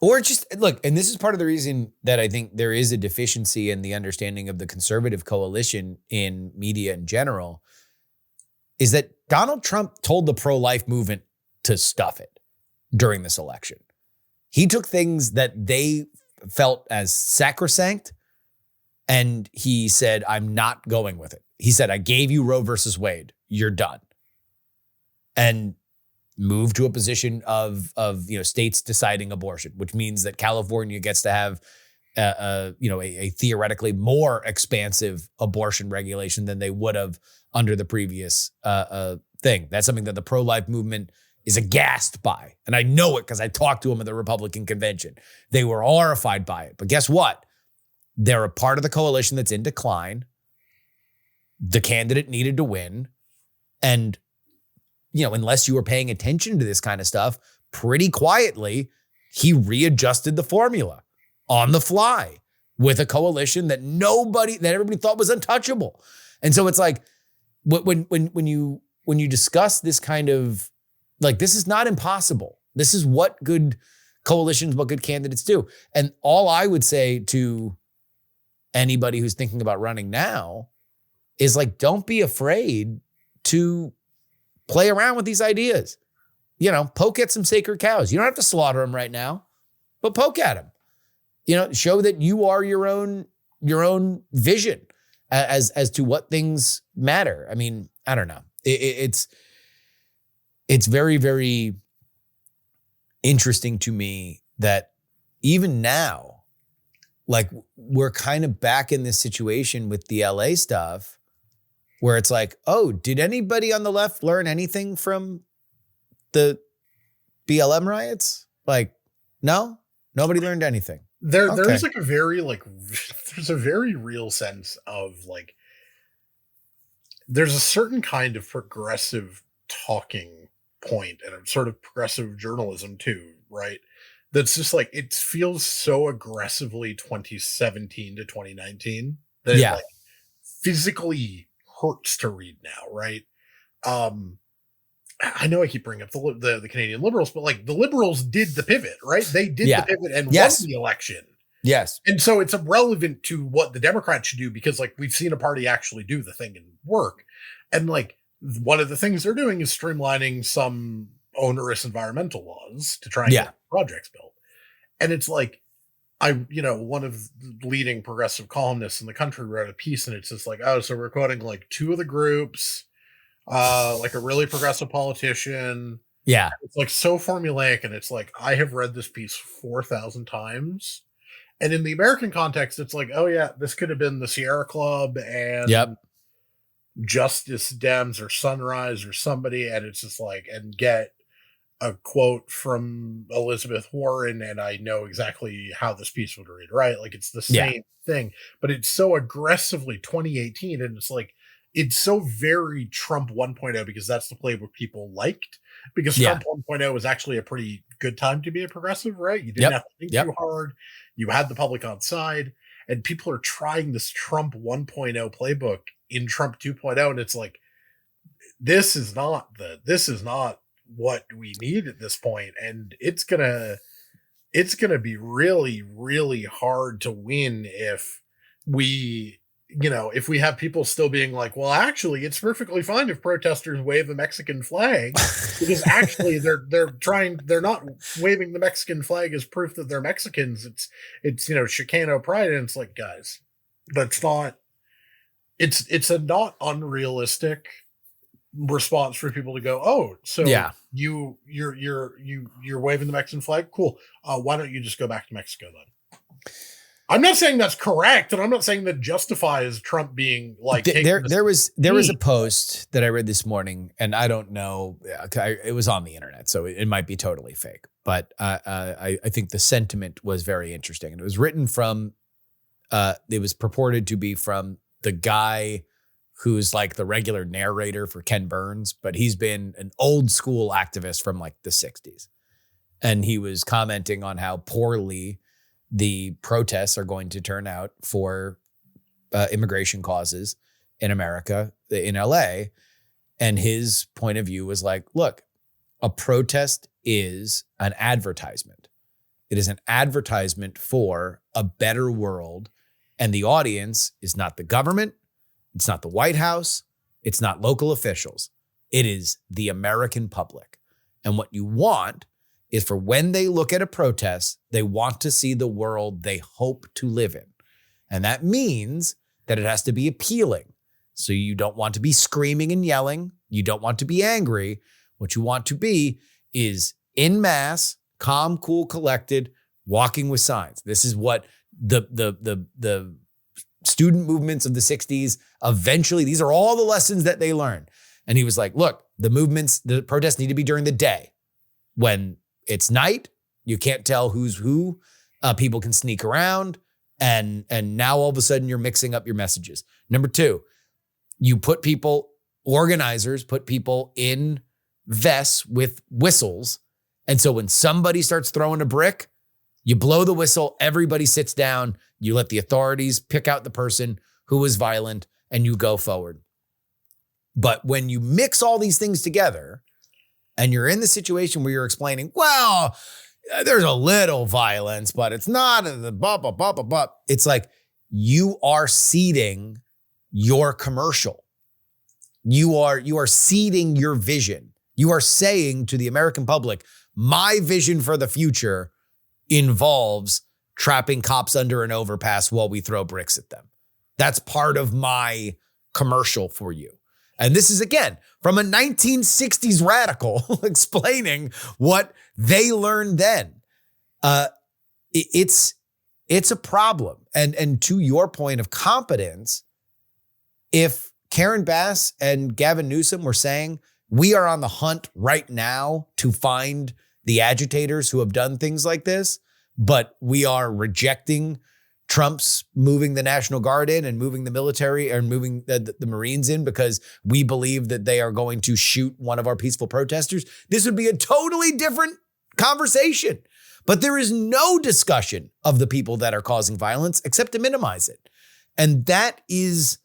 Speaker 1: Or just look, and this is part of the reason that I think there is a deficiency in the understanding of the conservative coalition in media in general, is that Donald Trump told the pro-life movement to stuff it during this election. He took things that they felt as sacrosanct and he said, I'm not going with it. He said, I gave you Roe versus Wade. You're done. And moved to a position of states deciding abortion, which means that California gets to have a theoretically more expansive abortion regulation than they would have under the previous thing. That's something that the pro-life movement is aghast by. And I know it because I talked to them at the Republican convention. They were horrified by it. But guess what? They're a part of the coalition that's in decline. The candidate needed to win. And unless you were paying attention to this kind of stuff, pretty quietly, he readjusted the formula on the fly with a coalition that everybody thought was untouchable. And so it's like, when you discuss this kind of, like, this is not impossible. This is what good coalitions, what good candidates do. And all I would say to anybody who's thinking about running now is, like, don't be afraid to play around with these ideas. Poke at some sacred cows. You don't have to slaughter them right now, but poke at them. Show that you are your own vision as to what things matter. I mean, I don't know. It's very, very interesting to me that even now, like, we're kind of back in this situation with the LA stuff where it's like, oh, did anybody on the left learn anything from the BLM riots? Like, no, nobody learned anything.
Speaker 7: There's like a very there's a very real sense of like, there's a certain kind of progressive talking point and a sort of progressive journalism too, right? That's just like, it feels so aggressively 2017 to 2019 that it like physically hurts to read now, right? I know I keep bringing up the Canadian Liberals, but like, the Liberals did the pivot, right? They did the pivot and won the election.
Speaker 1: Yes.
Speaker 7: And so it's irrelevant to what the Democrats should do because, like, we've seen a party actually do the thing and work. And like, one of the things they're doing is streamlining some onerous environmental laws to try and get projects built. And it's like, one of the leading progressive columnists in the country wrote a piece and it's just like, oh, so we're quoting like two of the groups, like a really progressive politician.
Speaker 1: Yeah.
Speaker 7: It's like so formulaic. And it's like, I have read this piece 4,000 times. And in the American context, it's like, oh yeah, this could have been the Sierra Club and Justice Dems or Sunrise or somebody. And it's just like, and get a quote from Elizabeth Warren, and I know exactly how this piece would read, right? Like it's the same thing, but it's so aggressively 2018, and it's like it's so very Trump 1.0 because that's the playbook people liked. Because Trump 1.0 was actually a pretty good time to be a progressive, right? You didn't have to think too hard. You had the public on side, and people are trying this Trump 1.0 playbook in Trump 2.0, and it's like this is not what we need at this point, and it's gonna be really, really hard to win if we have people still being like, well, actually it's perfectly fine if protesters wave a Mexican flag, because actually they're not waving the Mexican flag as proof that they're Mexicans. It's Chicano pride, and it's like, guys, that's not, it's a not unrealistic response for people to go, oh, so you're waving the Mexican flag, cool, why don't you just go back to Mexico then? I'm not saying that's correct, and I'm not saying that justifies Trump being like
Speaker 1: there was a post that I read this morning, and I don't know, it was on the internet, so it might be totally fake, but I think the sentiment was very interesting, and it was written from it was purported to be from the guy who's like the regular narrator for Ken Burns, but he's been an old school activist from like the 60s. And he was commenting on how poorly the protests are going to turn out for immigration causes in America, in LA. And his point of view was like, look, a protest is an advertisement. It is an advertisement for a better world. And the audience is not the government. It's not the White House. It's not local officials. It is the American public. And what you want is for when they look at a protest, they want to see the world they hope to live in. And that means that it has to be appealing. So you don't want to be screaming and yelling. You don't want to be angry. What you want to be is en masse, calm, cool, collected, walking with signs. This is what the student movements of the 60s, eventually, these are all the lessons that they learned. And he was like, look, the protests need to be during the day. When it's night, you can't tell who's who. People can sneak around. And now all of a sudden you're mixing up your messages. Number two, organizers put people in vests with whistles. And so when somebody starts throwing a brick, you blow the whistle, everybody sits down, you let the authorities pick out the person who was violent, and you go forward. But when you mix all these things together and you're in the situation where you're explaining, well, there's a little violence, but it's not the blah, blah, blah, blah, blah. It's like you are seeding your commercial. You are seeding your vision. You are saying to the American public, my vision for the future involves trapping cops under an overpass while we throw bricks at them. That's part of my commercial for you. And this is, again, from a 1960s radical explaining what they learned then. It's a problem. And to your point of competence, if Karen Bass and Gavin Newsom were saying, we are on the hunt right now to find the agitators who have done things like this, but we are rejecting Trump's moving the National Guard in and moving the military and moving the Marines in because we believe that they are going to shoot one of our peaceful protesters, this would be a totally different conversation. But there is no discussion of the people that are causing violence except to minimize it. And it's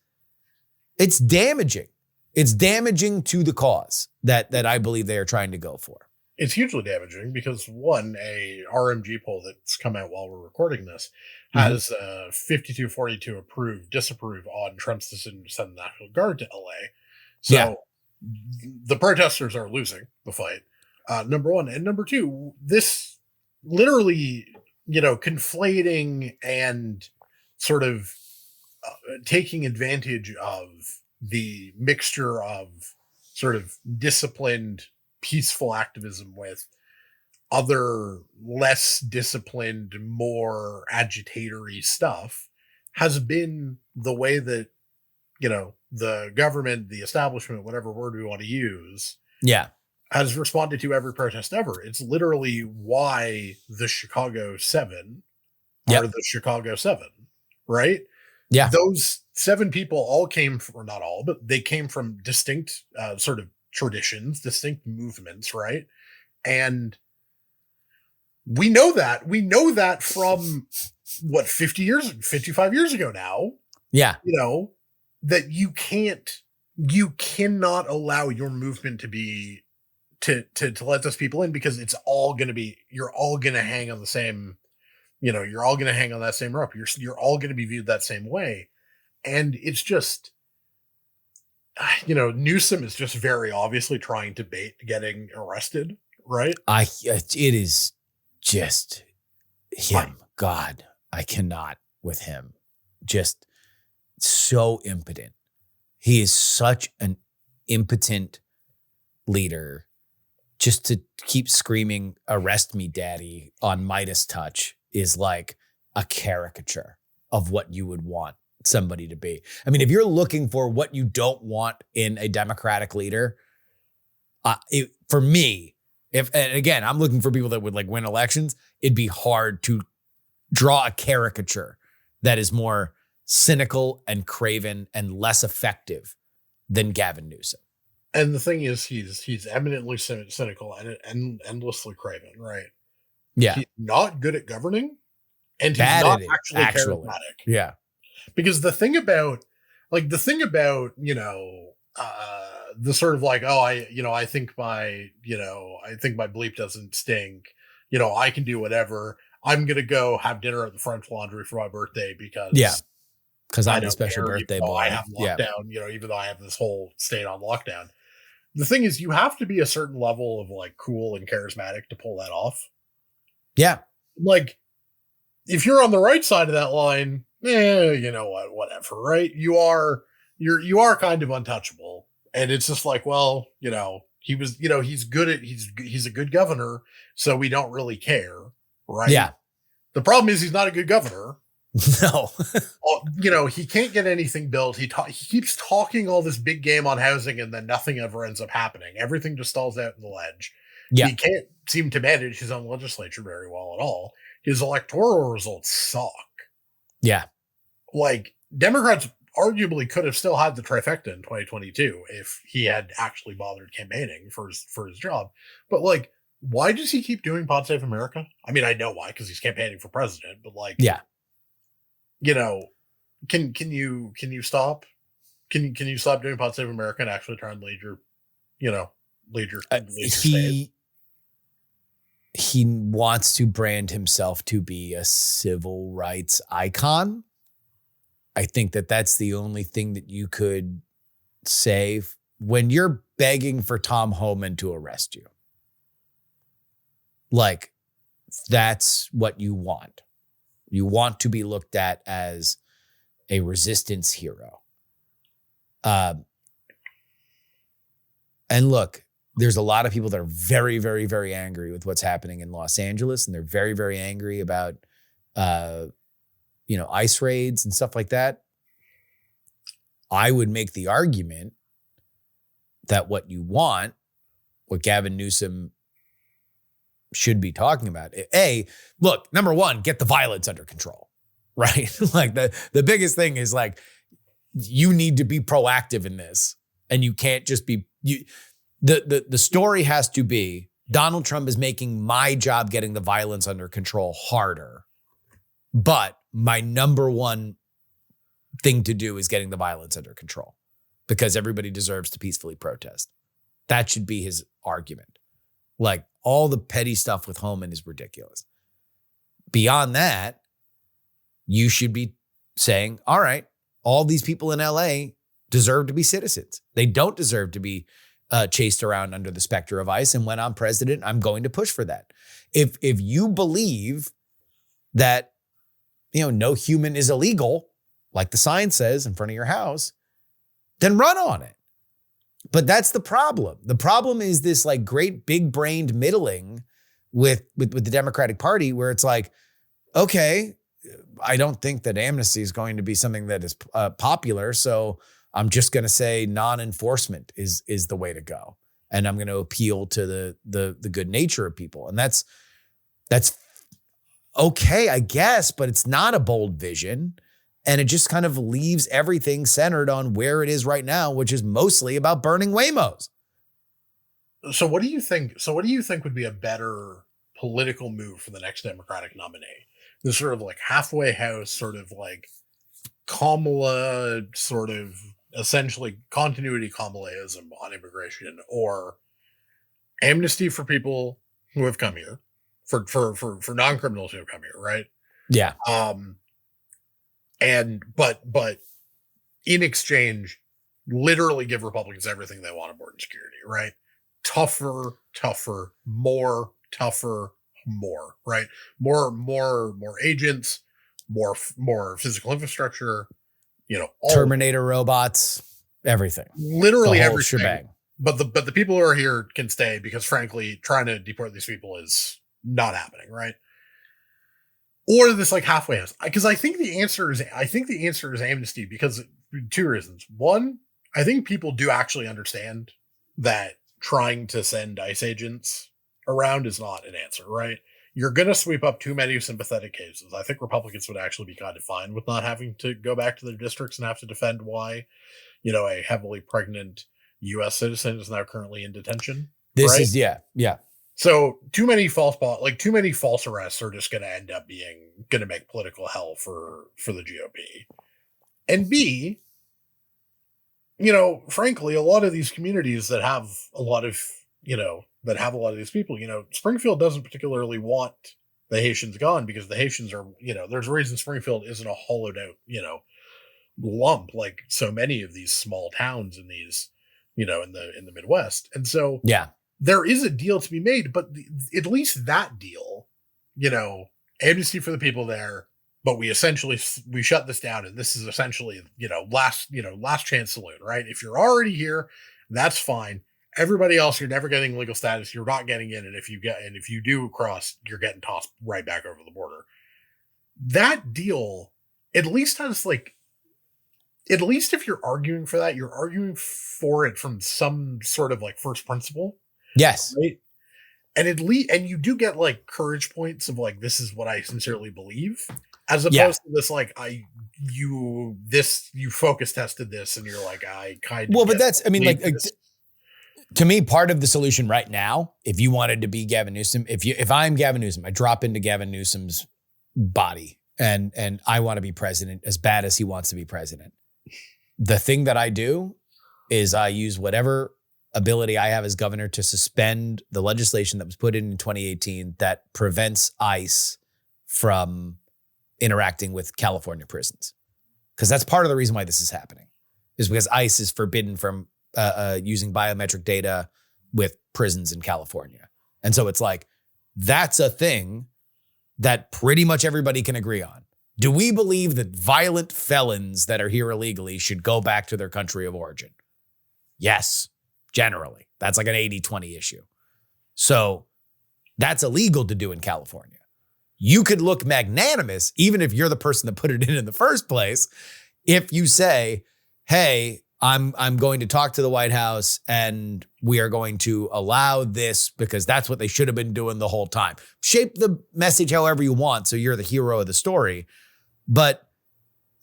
Speaker 1: damaging. It's damaging to the cause that I believe they are trying to go for.
Speaker 7: It's hugely damaging because, one, a RMG poll that's come out while we're recording this has 52-42 disapprove on Trump's decision to send the National Guard to LA. So the protesters are losing the fight, number one. And number two, this literally, conflating and sort of taking advantage of the mixture of sort of disciplined, peaceful activism with other less disciplined, more agitatory stuff has been the way that, the government, the establishment, whatever word we want to use, has responded to every protest ever. It's literally why the Chicago 7 are the Chicago 7, right?
Speaker 1: Yeah.
Speaker 7: Those 7 people all came from, or not all, but they came from distinct sort of traditions, distinct movements, right? And we know that. We know that from 55 years ago now.
Speaker 1: Yeah.
Speaker 7: You know, that you cannot allow your movement to be to let those people in, because it's all going to be, you're all going to hang on the same, you're all going to hang on that same rope. You're all going to be viewed that same way. And it's just, Newsom is just very obviously trying to bait getting arrested, right?
Speaker 1: It is just him. God, I cannot with him. Just so impotent. He is such an impotent leader. Just to keep screaming, "Arrest me, daddy," on Midas Touch is like a caricature of what you would want somebody to be. I mean, if you're looking for what you don't want in a Democratic leader, for me, and again, I'm looking for people that would like win elections, it'd be hard to draw a caricature that is more cynical and craven and less effective than Gavin Newsom.
Speaker 7: And the thing is, he's eminently cynical and endlessly craven, right?
Speaker 1: Yeah.
Speaker 7: He's not good at governing, and he's
Speaker 1: Bad
Speaker 7: not
Speaker 1: at it,
Speaker 7: actually charismatic.
Speaker 1: Yeah.
Speaker 7: Because the thing about, the sort of like, oh, I think my bleep doesn't stink. I can do whatever. I'm going to go have dinner at the French Laundry for my birthday because
Speaker 1: I'm a special birthday boy.
Speaker 7: I have lockdown, even though I have this whole state on lockdown. The thing is, you have to be a certain level of like cool and charismatic to pull that off.
Speaker 1: Yeah.
Speaker 7: Like, if you're on the right side of that line, whatever, right? You are kind of untouchable. And it's just like, well, he's a good governor, so we don't really care, right?
Speaker 1: Yeah.
Speaker 7: The problem is he's not a good governor.
Speaker 1: No.
Speaker 7: He can't get anything built. He keeps talking all this big game on housing, and then nothing ever ends up happening. Everything just stalls out in the ledge.
Speaker 1: Yeah.
Speaker 7: He can't seem to manage his own legislature very well at all. His electoral results suck.
Speaker 1: Yeah.
Speaker 7: Like, Democrats arguably could have still had the trifecta in 2022 if he had actually bothered campaigning for his job. But like, why does he keep doing Pod Save America? I mean, I know why, because he's campaigning for president, but like,
Speaker 1: yeah.
Speaker 7: Can you stop? Can you stop doing Pod Save America and actually try and lead your state?
Speaker 1: He wants to brand himself to be a civil rights icon. I think that's the only thing that you could say when you're begging for Tom Homan to arrest you. Like, that's what you want. You want to be looked at as a resistance hero. And look, there's a lot of people that are very, very, very angry with what's happening in Los Angeles, and they're very, very angry about, ICE raids and stuff like that. I would make the argument that what you want, what Gavin Newsom should be talking about, look, number one, get the violence under control, right? Like the biggest thing is like, you need to be proactive in this, and you can't just be, the story has to be, Donald Trump is making my job getting the violence under control harder, but my number one thing to do is getting the violence under control because everybody deserves to peacefully protest. That should be his argument. Like, all the petty stuff with Homan is ridiculous. Beyond that, you should be saying, all right, all these people in LA deserve to be citizens. They don't deserve to be chased around under the specter of ICE. And when I'm president, I'm going to push for that. If you believe that, no human is illegal, like the sign says in front of your house, then run on it. But that's the problem. The problem is this like great big brained middling with the Democratic Party, where it's like, okay, I don't think that amnesty is going to be something that is popular. So I'm just going to say non-enforcement is the way to go. and I'm going to appeal to the good nature of people. And that's okay, I guess, but it's not a bold vision. And it just kind of leaves everything centered on where it is right now, which is mostly about burning Waymos.
Speaker 7: So what do you think? So what do you think would be a better political move for the next Democratic nominee? This sort of like halfway house, sort of like Kamala, sort of essentially continuity Kamalaism on immigration, or amnesty for people who have come here, for non-criminals who have come here, right?
Speaker 1: Yeah.
Speaker 7: But in exchange, literally give Republicans everything they want on border security, right? Tougher, more, right? More agents, more physical infrastructure,
Speaker 1: Terminator robots, everything.
Speaker 7: Literally
Speaker 1: the whole
Speaker 7: everything.
Speaker 1: Shebang.
Speaker 7: But the people who are here can stay because, frankly, trying to deport these people is not happening, right? Or this like halfway house. Because I think the answer is amnesty, because two reasons. One, I think people do actually understand that trying to send ICE agents around is not an answer, right? You're going to sweep up too many sympathetic cases. I think Republicans would actually be kind of fine with not having to go back to their districts and have to defend why, a heavily pregnant U.S. citizen is now currently in detention.
Speaker 1: This
Speaker 7: right?
Speaker 1: is, yeah.
Speaker 7: So too many false arrests are just going to end up going to make political hell for the GOP. And B, frankly, a lot of these communities that have a lot of these people, Springfield doesn't particularly want the Haitians gone because the Haitians are, there's a reason Springfield isn't a hollowed out, lump like so many of these small towns in these, in the Midwest. And so,
Speaker 1: yeah,
Speaker 7: there is a deal to be made, but at least that deal, amnesty for the people there, but we shut this down, and this is essentially, last chance saloon, right? If you're already here, that's fine. Everybody else, you're never getting legal status. You're not getting in, and if you do cross, you're getting tossed right back over the border. That deal at least has at least if you're arguing for that, you're arguing for it from some sort of like first principle.
Speaker 1: Yes.
Speaker 7: Right. And and you do get like courage points of like, this is what I sincerely believe, as opposed to this, like, you focus tested this and you're like, I kind of,
Speaker 1: well, but that's, I mean, like to me, part of the solution right now, if you wanted to be Gavin Newsom, if I'm Gavin Newsom, I drop into Gavin Newsom's body and I want to be president as bad as he wants to be president. The thing that I do is I use whatever ability I have as governor to suspend the legislation that was put in 2018 that prevents ICE from interacting with California prisons. Because that's part of the reason why this is happening, is because ICE is forbidden from using biometric data with prisons in California. And so it's like, that's a thing that pretty much everybody can agree on. Do we believe that violent felons that are here illegally should go back to their country of origin? Yes, generally. That's like an 80-20 issue. So that's illegal to do in California. You could look magnanimous, even if you're the person that put it in the first place, if you say, hey, I'm going to talk to the White House and we are going to allow this because that's what they should have been doing the whole time. Shape the message however you want so you're the hero of the story. But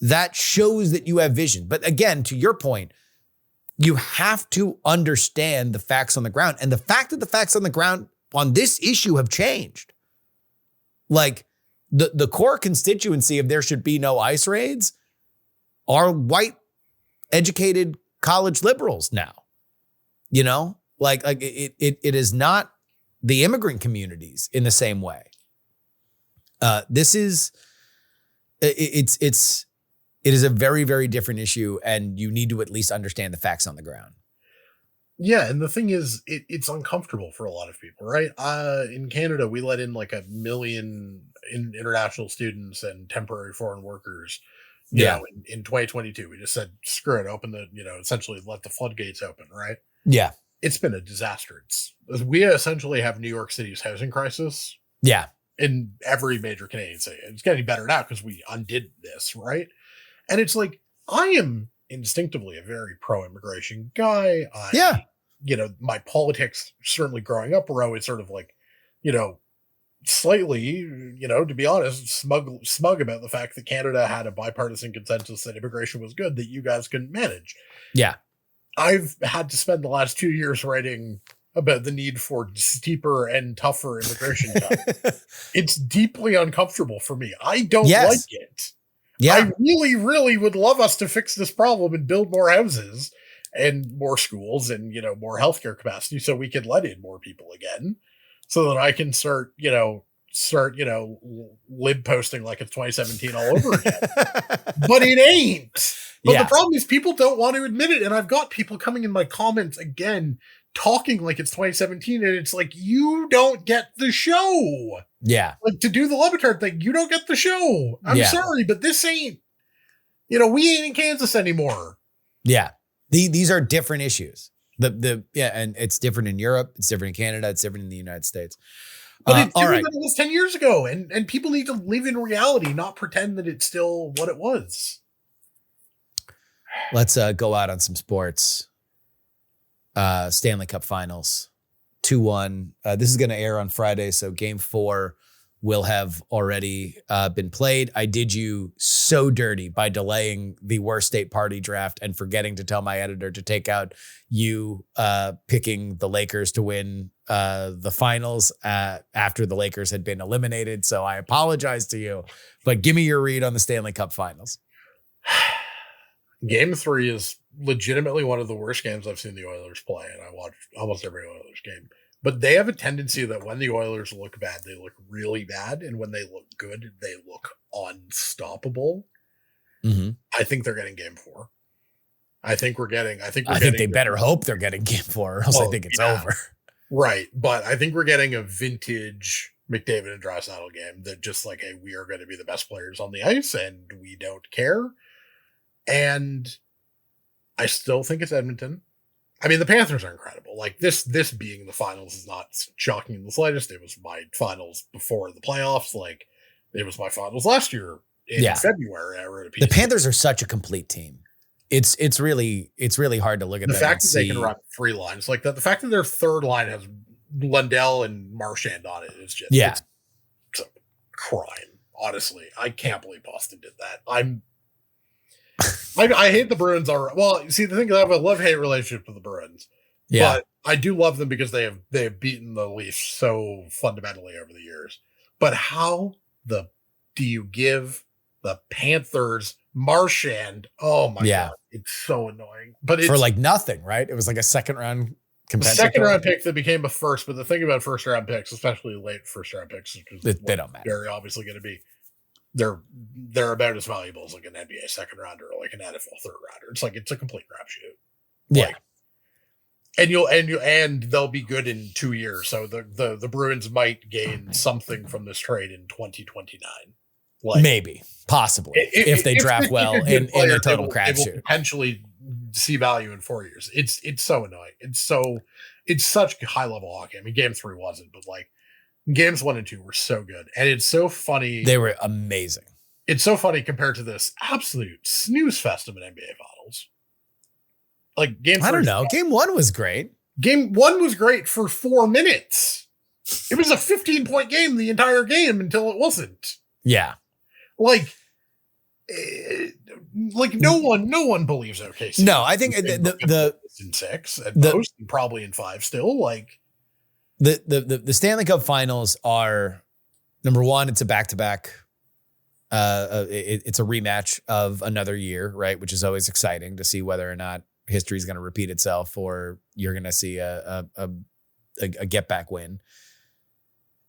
Speaker 1: that shows that you have vision. But again, to your point, you have to understand the facts on the ground. And the fact that the facts on the ground on this issue have changed. Like the core constituency of there should be no ICE raids are white, educated college liberals now. Like it is not the immigrant communities in the same way. It is a very, very different issue, and you need to at least understand the facts on the ground.
Speaker 7: Yeah, and the thing is, it's uncomfortable for a lot of people, right? In Canada, we let in like 1 million international students and temporary foreign workers. You know, in 2022, we just said, screw it, open the, essentially let the floodgates open, right?
Speaker 1: Yeah.
Speaker 7: It's been a disaster. We essentially have New York City's housing crisis.
Speaker 1: Yeah.
Speaker 7: In every major Canadian city. It's getting better now because we undid this, right? And it's like, I am instinctively a very pro-immigration guy. my politics certainly growing up were always sort of like, slightly, to be honest, smug about the fact that Canada had a bipartisan consensus that immigration was good that you guys couldn't manage.
Speaker 1: Yeah.
Speaker 7: I've had to spend the last 2 years writing about the need for steeper and tougher immigration cuts. It's deeply uncomfortable for me. I don't like it.
Speaker 1: Yeah.
Speaker 7: I really, really would love us to fix this problem and build more houses and more schools and, more healthcare capacity so we can let in more people again so that I can start lib posting like it's 2017 all over again. But it ain't. But the problem is people don't want to admit it. And I've got people coming in my comments again, talking like it's 2017. And it's like, you don't get the show.
Speaker 1: Yeah.
Speaker 7: Like to do the Le Batard thing, you don't get the show. I'm sorry, but this ain't, we ain't in Kansas anymore.
Speaker 1: Yeah. These are different issues. And it's different in Europe. It's different in Canada. It's different in the United States.
Speaker 7: But it's different than it was 10 years ago. And people need to live in reality, not pretend that it's still what it was.
Speaker 1: Let's go out on some sports. Stanley Cup Finals, 2-1. This is going to air on Friday, so Game 4 will have already been played. I did you so dirty by delaying the worst state party draft and forgetting to tell my editor to take out you picking the Lakers to win the finals after the Lakers had been eliminated. So I apologize to you, but give me your read on the Stanley Cup Finals.
Speaker 7: Game 3 is legitimately one of the worst games I've seen the Oilers play, and I watched almost every Oilers game. But they have a tendency that when the Oilers look bad, they look really bad, and when they look good, they look unstoppable. Mm-hmm. I think they're getting Game 4. I think they better hope they're getting Game 4, or else I think it's over. Right, but I think we're getting a vintage McDavid and Draisaitl game that just like, hey, we are going to be the best players on the ice, and we don't care. And I still think it's Edmonton. I mean, the Panthers are incredible. Like this being the finals is not shocking in the slightest. It was my finals before the playoffs. Like it was my finals last year in February. I wrote a piece.
Speaker 1: The Panthers are such a complete team. It's really hard to look at
Speaker 7: the fact that they can run 3 lines like that. The fact that their third line has Lundell and Marchand on it is just it's a crime. Honestly, I can't believe Boston did that. I hate the Bruins already. Well, see, the thing is I have a love-hate relationship with the Bruins. Yeah. But I do love them because they have beaten the Leafs so fundamentally over the years. But how do you give the Panthers Marchand? Oh my God. It's so annoying. But it's for like nothing, right? It was like a second-round second-round pick that became a first. But the thing about first-round picks, especially late first-round picks, is they don't matter. Very obviously going to be. They're about as valuable as like an NBA second rounder or like an NFL third rounder. It's like it's a complete crapshoot. Yeah. Like, and they'll be good in 2 years. So the Bruins might gain something from this trade in 2029. Like maybe, possibly, if they draft well in a total crapshoot. Potentially see value in 4 years. It's so annoying. It's such high level hockey. I mean, Game 3 wasn't, but like Games 1 and 2 were so good. And it's so funny. They were amazing. It's so funny compared to this absolute snooze fest of an NBA Finals. Like Game 3. I don't know. Game 1 was great. Game 1 was great for 4 minutes. It was a 15-point game the entire game until it wasn't. Yeah. Like no one believes OKC. No, I think the in 6 at most, and probably in 5 still. Like the Stanley Cup Finals are, number one, it's a back-to-back. It's a rematch of another year, right? Which is always exciting to see whether or not history is going to repeat itself, or you're going to see a get back win.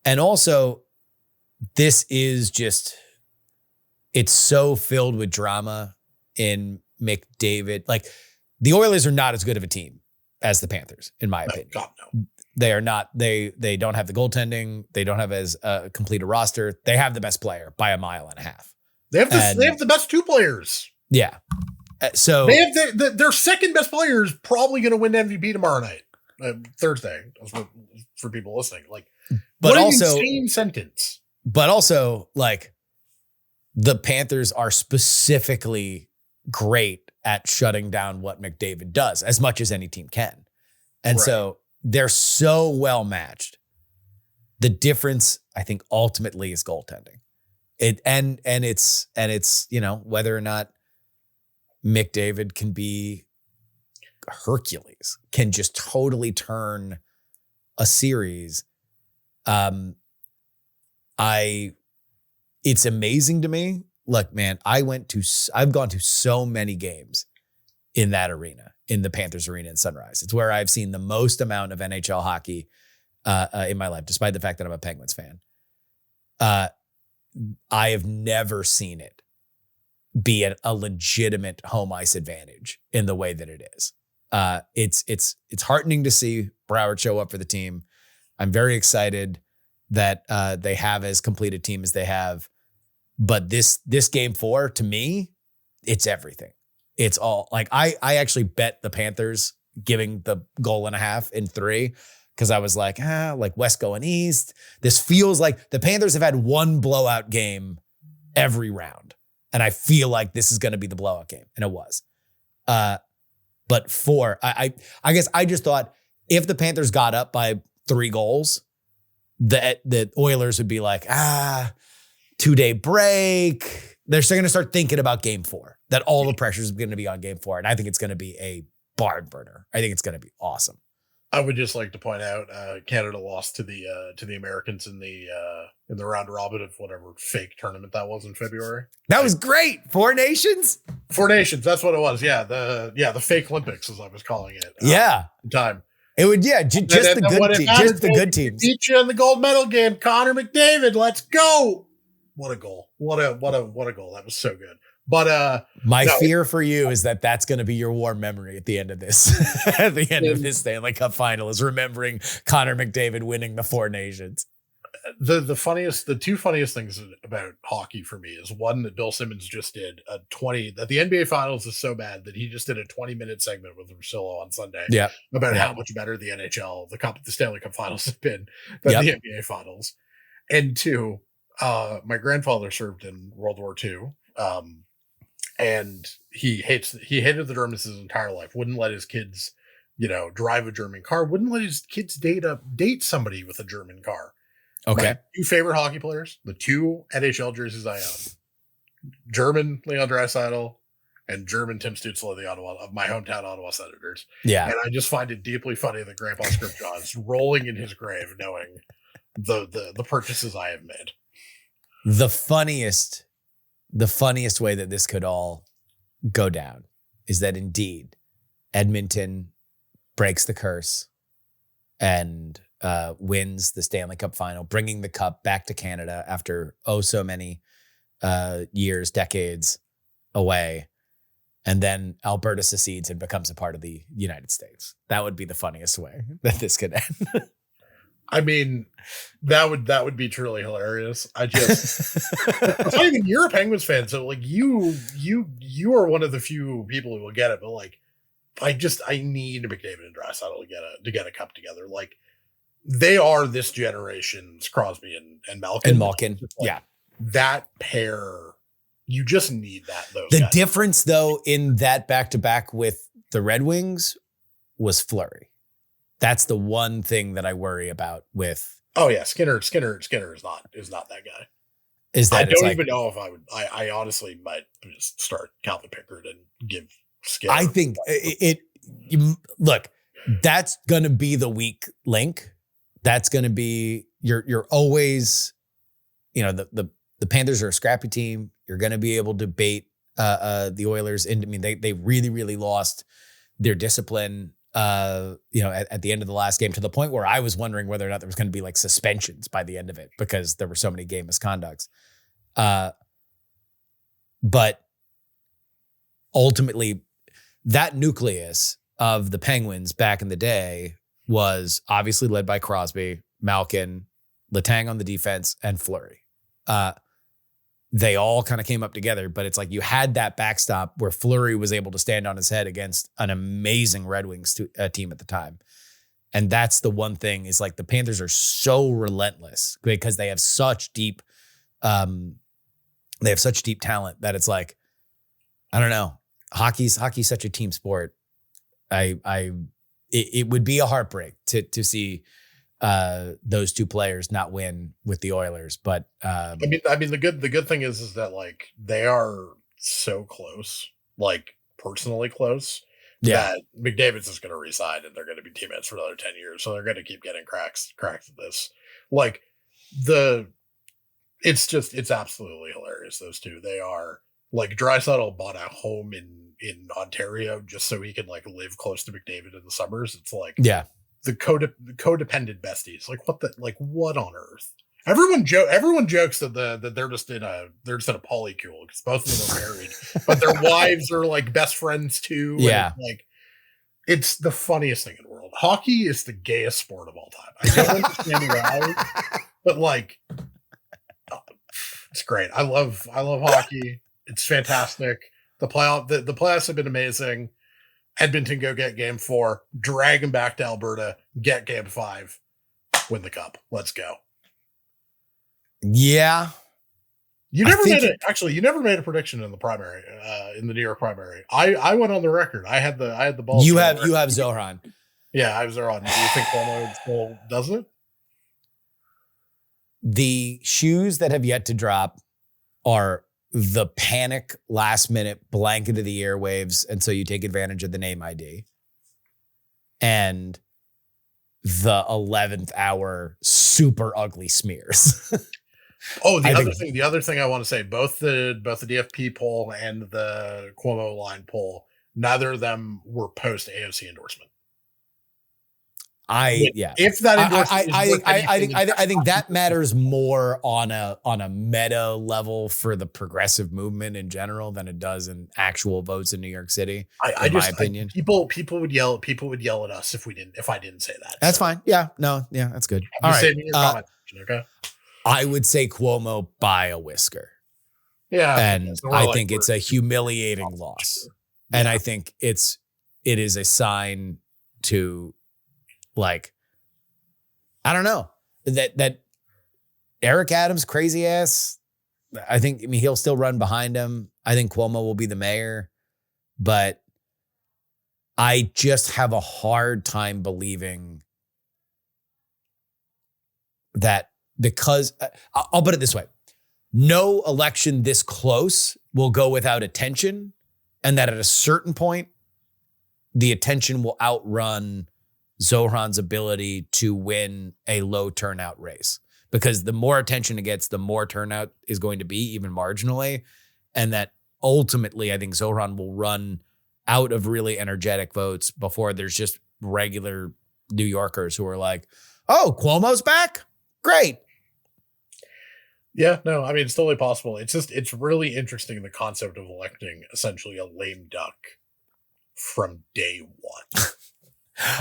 Speaker 7: And also, this is just, it's so filled with drama in McDavid. Like, the Oilers are not as good of a team as the Panthers, in my opinion. God, no. They are not. They don't have the goaltending. They don't have as complete a roster. They have the best player by a mile and a half. They have the best 2 players. Yeah. So they have their second best player is probably going to win MVP tomorrow night, Thursday, for people listening. Like, but what also, an insane sentence. But also, like, the Panthers are specifically great at shutting down what McDavid does, as much as any team can.
Speaker 1: And
Speaker 7: Right.
Speaker 1: so they're so well matched. The difference, I think, ultimately is goaltending. It's whether or not McDavid can be Hercules, can just totally turn a series. It's amazing to me. Look, man, I've gone to so many games in that arena, in the Panthers arena in Sunrise. It's where I've seen the most amount of NHL hockey in my life, despite the fact that I'm a Penguins fan. I have never seen it be a legitimate home ice advantage in the way that it is. It's heartening to see Broward show up for the team. I'm very excited that they have as complete a team as they have. But this game 4, to me, it's everything. It's all like I actually bet the Panthers giving the goal and a half in 3 because I was like West going East. This feels like the Panthers have had one blowout game every round. And I feel like this is going to be the blowout game. And it was. But 4, I guess I just thought if the Panthers got up by 3 goals, the Oilers would be like, 2-day break. They're still going to start thinking about game 4, that all the pressure is going to be on game 4. And I think it's going to be a barn burner. I think it's going to be awesome.
Speaker 7: I would just like to point out Canada lost to the Americans in the round robin of whatever fake tournament that was in February.
Speaker 1: That was great. 4 Nations?
Speaker 7: 4 Nations, that's what it was. Yeah, the fake Olympics, as I was calling it. Time.
Speaker 1: It would, just the good teams.
Speaker 7: Beat you in the gold medal game. Connor McDavid, let's go. What a goal. What a goal. That was so good. But
Speaker 1: my fear for you is that that's going to be your warm memory at the end of this, at the end of this Stanley Cup final, is remembering Connor McDavid winning the 4 Nations.
Speaker 7: The 2 funniest things about hockey for me is one that Bill Simmons just did that the NBA finals is so bad that he just did a 20-minute segment with Russillo on Sunday about how much better the NHL, the Stanley Cup finals have been than the NBA finals. And 2, my grandfather served in World War II. And he hated the Germans his entire life. Wouldn't let his kids, drive a German car. Wouldn't let his kids date somebody with a German car.
Speaker 1: Okay.
Speaker 7: My 2 favorite hockey players, the 2 NHL jerseys I own, German Leon Draisaitl and German Tim Stützle of my hometown Ottawa Senators. Yeah. And I just find it deeply funny that Grandpa Scrimshaw is rolling in his grave knowing the purchases I have made.
Speaker 1: The funniest way that this could all go down is that indeed Edmonton breaks the curse and wins the Stanley Cup final, bringing the cup back to Canada after so many years, decades away. And then Alberta secedes and becomes a part of the United States. That would be the funniest way that this could end.
Speaker 7: I mean, that would be truly hilarious. It's not even, you're a Penguins fan, so like you are one of the few people who will get it. But like, I need McDavid and Draisaitl to get a cup together. Like, they are this generation's Crosby and Malkin.
Speaker 1: And Malkin,
Speaker 7: that pair. You just need that.
Speaker 1: The difference, though, in that back-to-back with the Red Wings was Fleury. That's the one thing that I worry about with.
Speaker 7: Oh yeah, Skinner is not that guy.
Speaker 1: Is that
Speaker 7: I don't even know if I would. I honestly might just start Calvin Pickard and give Skinner.
Speaker 1: I think look, that's going to be the weak link. That's going to be you're always, the Panthers are a scrappy team. You're going to be able to bait the Oilers into. I mean, they really, really lost their discipline. At the end of the last game, to the point where I was wondering whether or not there was going to be like suspensions by the end of it because there were so many game misconducts. But ultimately, that nucleus of the Penguins back in the day was obviously led by Crosby, Malkin, Letang on the defense, and Fleury. They all kind of came up together, but it's like you had that backstop where Fleury was able to stand on his head against an amazing Red Wings team at the time. And that's the one thing is like the Panthers are so relentless because they have such deep talent that it's like, I don't know. Hockey's such a team sport. I it would be a heartbreak to see those two players not win with the Oilers. But
Speaker 7: I mean, the good thing is that like they are so close, like personally close, that McDavid's is going to resign and they're going to be teammates for another 10 years. So they're going to keep getting cracks at this. Like it's absolutely hilarious. Those two, they are like Draisaitl bought a home in Ontario just so he can like live close to McDavid in the summers. It's like, the codependent besties. Like what on earth? Everyone jokes that they're just in a polycule because both of them are married, but their wives are like best friends too.
Speaker 1: Yeah.
Speaker 7: It's the funniest thing in the world. Hockey is the gayest sport of all time. I don't understand why, but like, it's great. I love hockey. It's fantastic. The playoffs have been amazing. Edmonton go get game 4, drag them back to Alberta, get game 5, win the cup. Let's go.
Speaker 1: Yeah.
Speaker 7: You never made a prediction in the primary, in the New York primary. I went on the record. I had the ball.
Speaker 1: You have Zohran.
Speaker 7: Yeah, I have Zohran. Do you think Cuomo still does it?
Speaker 1: The shoes that have yet to drop are the panic last minute blanket of the airwaves. And so you take advantage of the name ID and the 11th hour super ugly smears.
Speaker 7: Oh, the other thing I want to say, both the DFP poll and the Cuomo line poll, neither of them were post AOC endorsement. If that endorsement
Speaker 1: I think that matters more on a meta level for the progressive movement in general than it does in actual votes in New York City. In my opinion,
Speaker 7: people would yell at us if I didn't say that.
Speaker 1: That's fine. Yeah, that's good.
Speaker 7: All right. Okay.
Speaker 1: I would say Cuomo by a whisker.
Speaker 7: Yeah,
Speaker 1: and I think it's a humiliating loss, and I think it is a sign to. Like, I don't know that Eric Adams, crazy ass. I mean, he'll still run behind him. I think Cuomo will be the mayor, but I just have a hard time believing that because I'll put it this way. No election this close will go without attention, and that at a certain point, the attention will outrun Zohran's ability to win a low turnout race, because the more attention it gets, the more turnout is going to be, even marginally. And that ultimately, I think Zohran will run out of really energetic votes before there's just regular New Yorkers who are like, oh, Cuomo's back? Great.
Speaker 7: Yeah, no, I mean, it's totally possible. It's really interesting, the concept of electing essentially a lame duck from day one.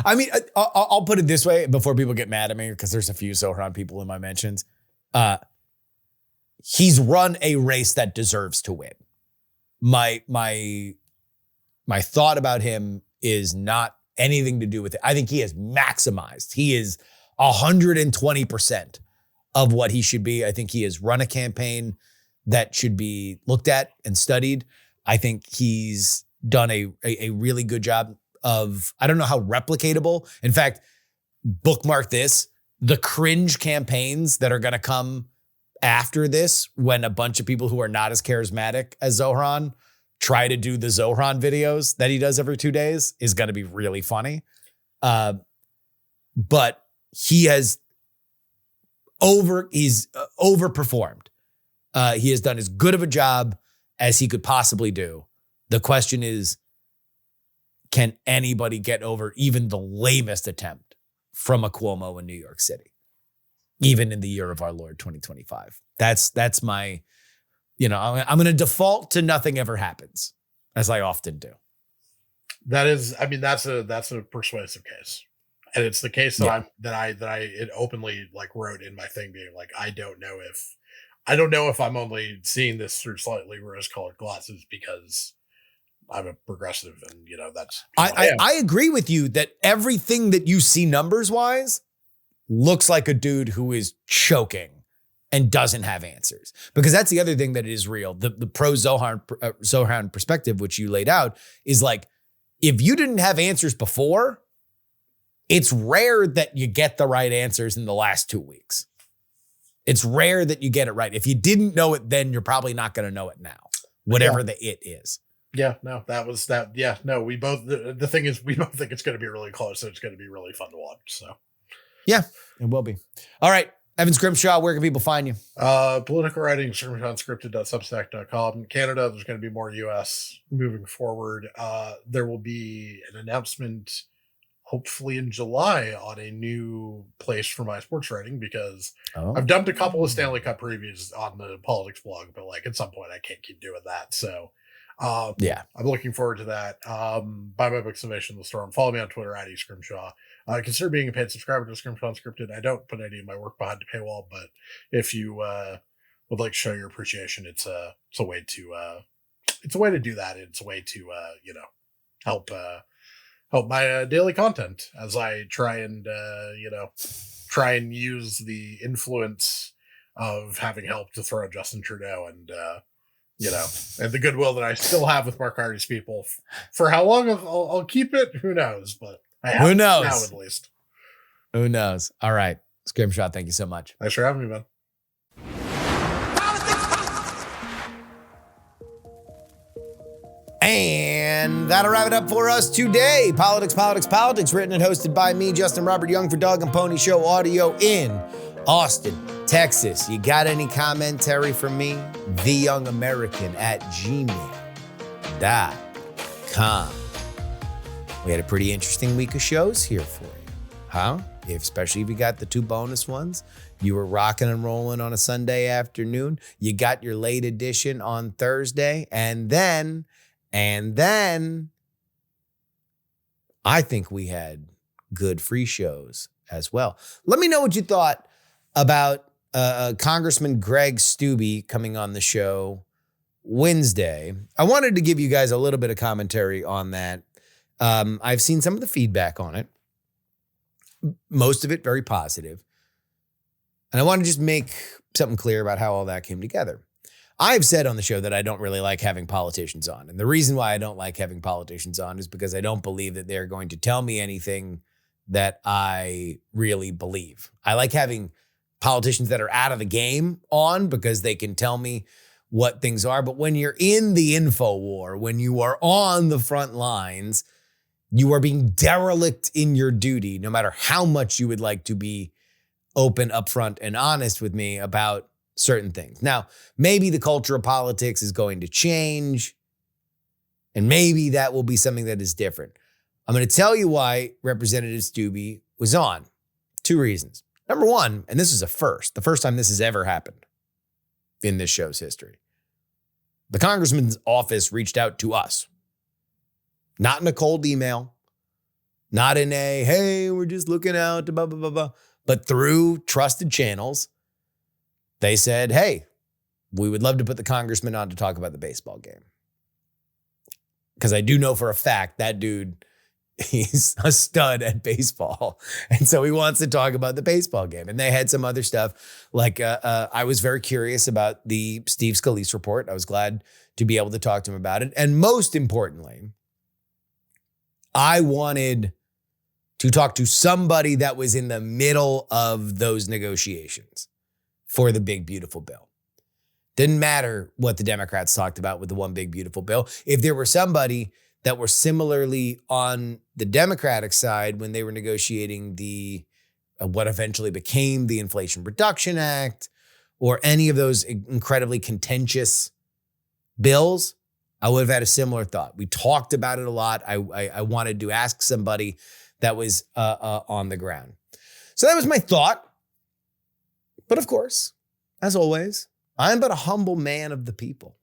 Speaker 1: I mean, I'll put it this way before people get mad at me, because there's a few Zohran people in my mentions. He's run a race that deserves to win. My thought about him is not anything to do with it. I think he has maximized. He is 120% of what he should be. I think he has run a campaign that should be looked at and studied. I think he's done a really good job of, I don't know how replicatable. In fact, bookmark this, the cringe campaigns that are going to come after this, when a bunch of people who are not as charismatic as Zohran try to do the Zohran videos that he does every 2 days, is going to be really funny. But he has overperformed. He has done as good of a job as he could possibly do. The question is, can anybody get over even the lamest attempt from a Cuomo in New York City, even in the year of our Lord 2025? That's my, I'm going to default to nothing ever happens, as I often do.
Speaker 7: That's a persuasive case, and it's the case that I openly like wrote in my thing, being like, I don't know if I'm only seeing this through slightly rose-colored glasses because I'm a progressive, and that's.
Speaker 1: I agree with you that everything that you see numbers wise looks like a dude who is choking and doesn't have answers, because that's the other thing that is real. The pro Zohran perspective, which you laid out, is like, if you didn't have answers before, It's rare that you get the right answers in the last 2 weeks. It's rare that you get it right. If you didn't know it then, you're probably not going to know it now, whatever the it is.
Speaker 7: Yeah, no, that was that. Yeah, no, we both, the thing is, we both think it's going to be really close. So it's going to be really fun to watch. So,
Speaker 1: yeah, it will be. All right. Evan Scrimshaw, where can people find you?
Speaker 7: Political writing, scrimshawunscripted.substack.com. In Canada, there's going to be more US moving forward. There will be an announcement, hopefully in July, on a new place for my sports writing, because I've dumped a couple of Stanley Cup previews on the politics blog, but like at some point I can't keep doing that. So I'm looking forward to that. Buy my book, Summation of the Storm. Follow me on Twitter at @Scrimshaw. Consider being a paid subscriber to Scrimshaw Unscripted. I don't put any of my work behind the paywall, but if you would like to show your appreciation, it's a way to do that. It's a way to help my daily content as I try and use the influence of having helped to throw Justin Trudeau and the goodwill that I still have with Mark Hardy's people. For how long I'll keep it, who knows? But who knows? Now, at least.
Speaker 1: Who knows? All right. Scrimshaw, thank you so much.
Speaker 7: Thanks for having me, man.
Speaker 1: And that'll wrap it up for us today. Politics, written and hosted by me, Justin Robert Young, for Dog and Pony Show Audio in Austin, Texas. You got any commentary from me? theyoungamerican@gmail.com. We had a pretty interesting week of shows here for you, huh? Especially if you got the 2 bonus ones. You were rocking and rolling on a Sunday afternoon. You got your late edition on Thursday. And then I think we had good free shows as well. Let me know what you thought about Congressman Greg Steube coming on the show Wednesday. I wanted to give you guys a little bit of commentary on that. I've seen some of the feedback on it. Most of it very positive. And I want to just make something clear about how all that came together. I've said on the show that I don't really like having politicians on. And the reason why I don't like having politicians on is because I don't believe that they're going to tell me anything that I really believe. I like having politicians that are out of the game on because they can tell me what things are. But when you're in the info war, when you are on the front lines, you are being derelict in your duty, no matter how much you would like to be open, upfront, and honest with me about certain things. Now, maybe the culture of politics is going to change, and maybe that will be something that is different. I'm going to tell you why Representative Steube was on. 2 reasons. Number one, and this is the first time this has ever happened in this show's history. The congressman's office reached out to us. Not in a cold email, not in a, hey, we're just looking out, blah, blah, blah, blah, but through trusted channels. They said, hey, we would love to put the congressman on to talk about the baseball game. Because I do know for a fact that dude, he's a stud at baseball. And so he wants to talk about the baseball game. And they had some other stuff. Like I was very curious about the Steve Scalise report. I was glad to be able to talk to him about it. And most importantly, I wanted to talk to somebody that was in the middle of those negotiations for the big, beautiful bill. Didn't matter what the Democrats talked about with the one big, beautiful bill. If there were somebody that were similarly on the Democratic side when they were negotiating the what eventually became the Inflation Reduction Act or any of those incredibly contentious bills, I would have had a similar thought. We talked about it a lot. I wanted to ask somebody that was on the ground. So that was my thought. But of course, as always, I'm but a humble man of the people.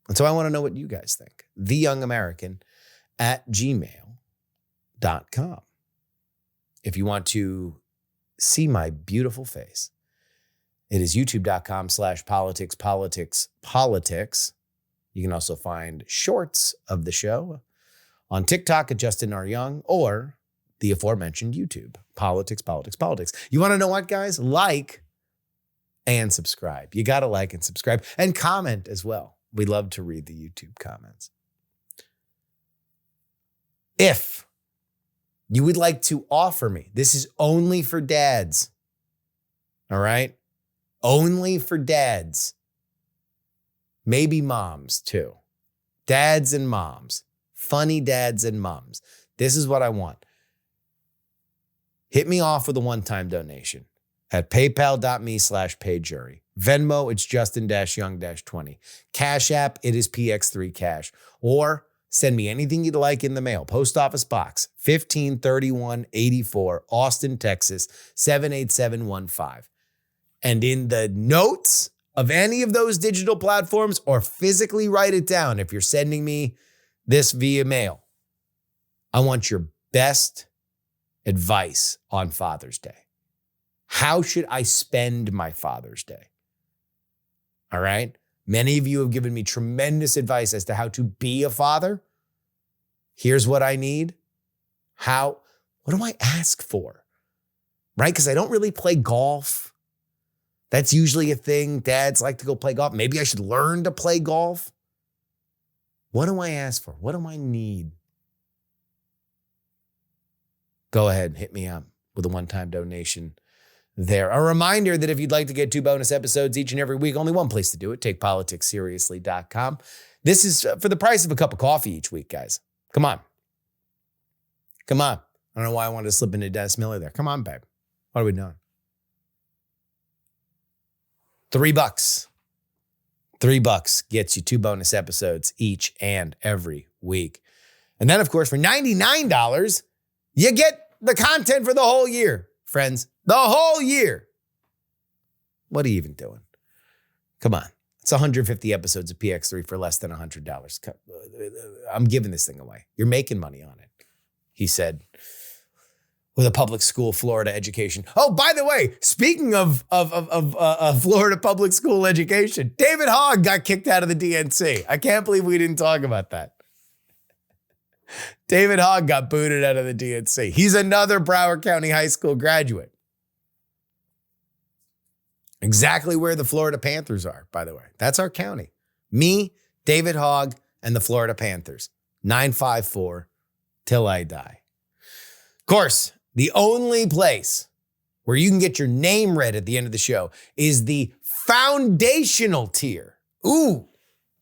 Speaker 1: And so I want to know what you guys think. theyoungamerican@gmail.com. If you want to see my beautiful face, it is youtube.com/politics. You can also find shorts of the show on TikTok at Justin R. Young or the aforementioned YouTube, Politics. You want to know what, guys? Like and subscribe. You got to like and subscribe and comment as well. We love to read the YouTube comments. If you would like to offer me. This is only for dads. All right? Only for dads. Maybe moms too. Dads and moms. Funny dads and moms. This is what I want. Hit me off with a one-time donation at paypal.me/paidjury. Venmo, it's Justin-Young-20. Cash App, it is PX3Cash. Or send me anything you'd like in the mail. Post Office Box 153184, Austin, Texas 78715. And in the notes of any of those digital platforms, or physically write it down if you're sending me this via mail, I want your best advice on Father's Day. How should I spend my Father's Day? All right? Many of you have given me tremendous advice as to how to be a father. Here's what I need. What do I ask for? Right? Because I don't really play golf. That's usually a thing. Dads like to go play golf. Maybe I should learn to play golf. What do I ask for? What do I need? Go ahead and hit me up with a one-time donation there. A reminder that if you'd like to get 2 bonus episodes each and every week, only one place to do it, takepoliticsseriously.com. This is for the price of a cup of coffee each week, guys. Come on. Come on. I don't know why I wanted to slip into Dennis Miller there. Come on, babe. What are we doing? $3. $3 gets you 2 bonus episodes each and every week. And then, of course, for $99, you get the content for the whole year, friends. The whole year. What are you even doing? Come on. It's 150 episodes of PX3 for less than $100. I'm giving this thing away. You're making money on it, he said, with a public school Florida education. Oh, by the way, speaking of Florida public school education, David Hogg got kicked out of the DNC. I can't believe we didn't talk about that. David Hogg got booted out of the DNC. He's another Broward County High School graduate. Exactly where the Florida Panthers are, by the way. That's our county. Me, David Hogg, and the Florida Panthers. 954 till I die. Of course, the only place where you can get your name read at the end of the show is the foundational tier. Ooh,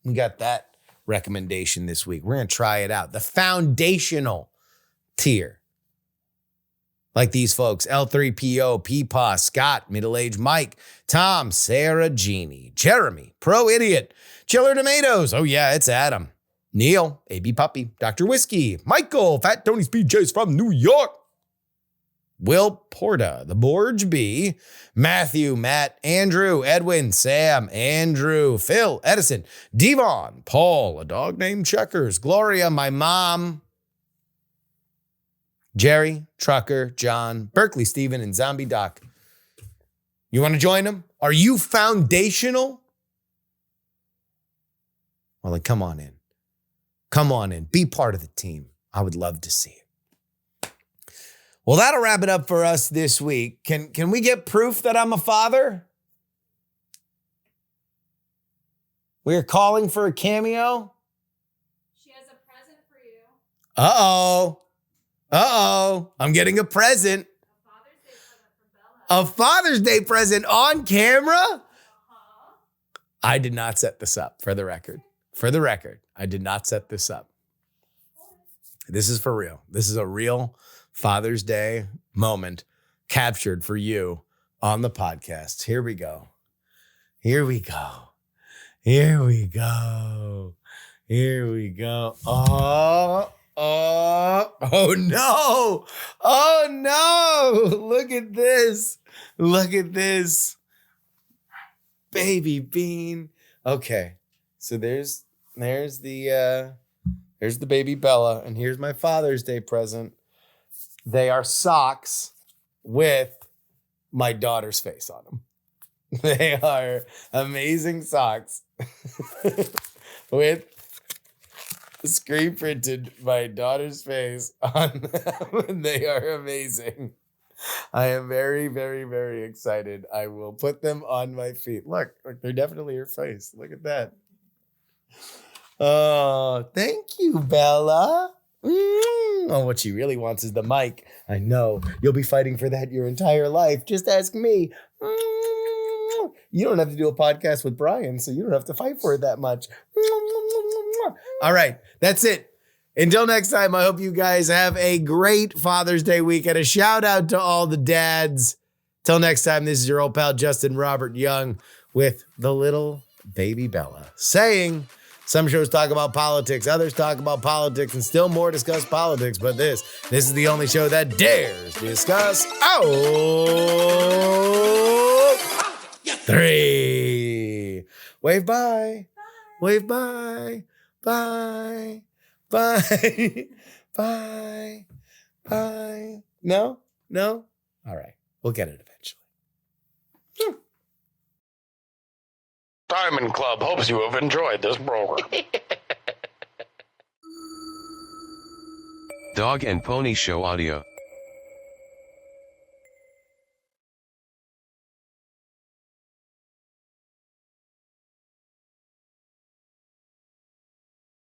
Speaker 1: we got that recommendation this week. We're going to try it out. The foundational tier. Like these folks, L3PO, Peepaw, Scott, Middle-Aged Mike, Tom, Sarah, Jeannie, Jeremy, Pro Idiot, Chiller Tomatoes. Oh yeah, it's Adam. Neil, AB Puppy, Dr. Whiskey, Michael, Fat Tony's PJs from New York. Will Porta, The Borge B, Matthew, Matt, Andrew, Edwin, Sam, Andrew, Phil, Edison, Devon, Paul, a dog named Checkers, Gloria, my mom, Jerry, Trucker, John, Berkeley, Steven, and Zombie Doc. You want to join them? Are you foundational? Well, then come on in. Come on in. Be part of the team. I would love to see it. Well, that'll wrap it up for us this week. Can we get proof that I'm a father? We're calling for a cameo.
Speaker 4: She has a present for you.
Speaker 1: Uh-oh. I'm getting a present.
Speaker 4: A Father's Day present from Bella.
Speaker 1: A Father's Day present on camera?
Speaker 4: Uh-huh.
Speaker 1: I did not set this up, for the record. I did not set this up. This is for real. This is a real Father's Day moment captured for you on the podcast. Here we go. Oh no. Look at this. Baby bean. Okay. So there's the baby Bella, and here's my Father's Day present. They are socks with my daughter's face on them. They are amazing socks with screen printed my daughter's face on them. They are amazing. I am very, very, very excited. I will put them on my feet. Look, they're definitely her face. Look at that. Oh, thank you, Bella. Oh, what she really wants is the mic. I know. You'll be fighting for that your entire life. Just ask me. You don't have to do a podcast with Brian, so you don't have to fight for it that much. All right, that's it. Until next time, I hope you guys have a great Father's Day weekend. A shout out to all the dads. Till next time, this is your old pal Justin Robert Young with the little baby Bella saying, some shows talk about politics, others talk about politics, and still more discuss politics. But this is the only show that dares discuss 3. Wave bye. Wave bye. Bye. Bye. Bye. Bye. No? No? All right. We'll get it eventually.
Speaker 8: Diamond Club hopes you have enjoyed this program.
Speaker 9: Dog and Pony Show audio.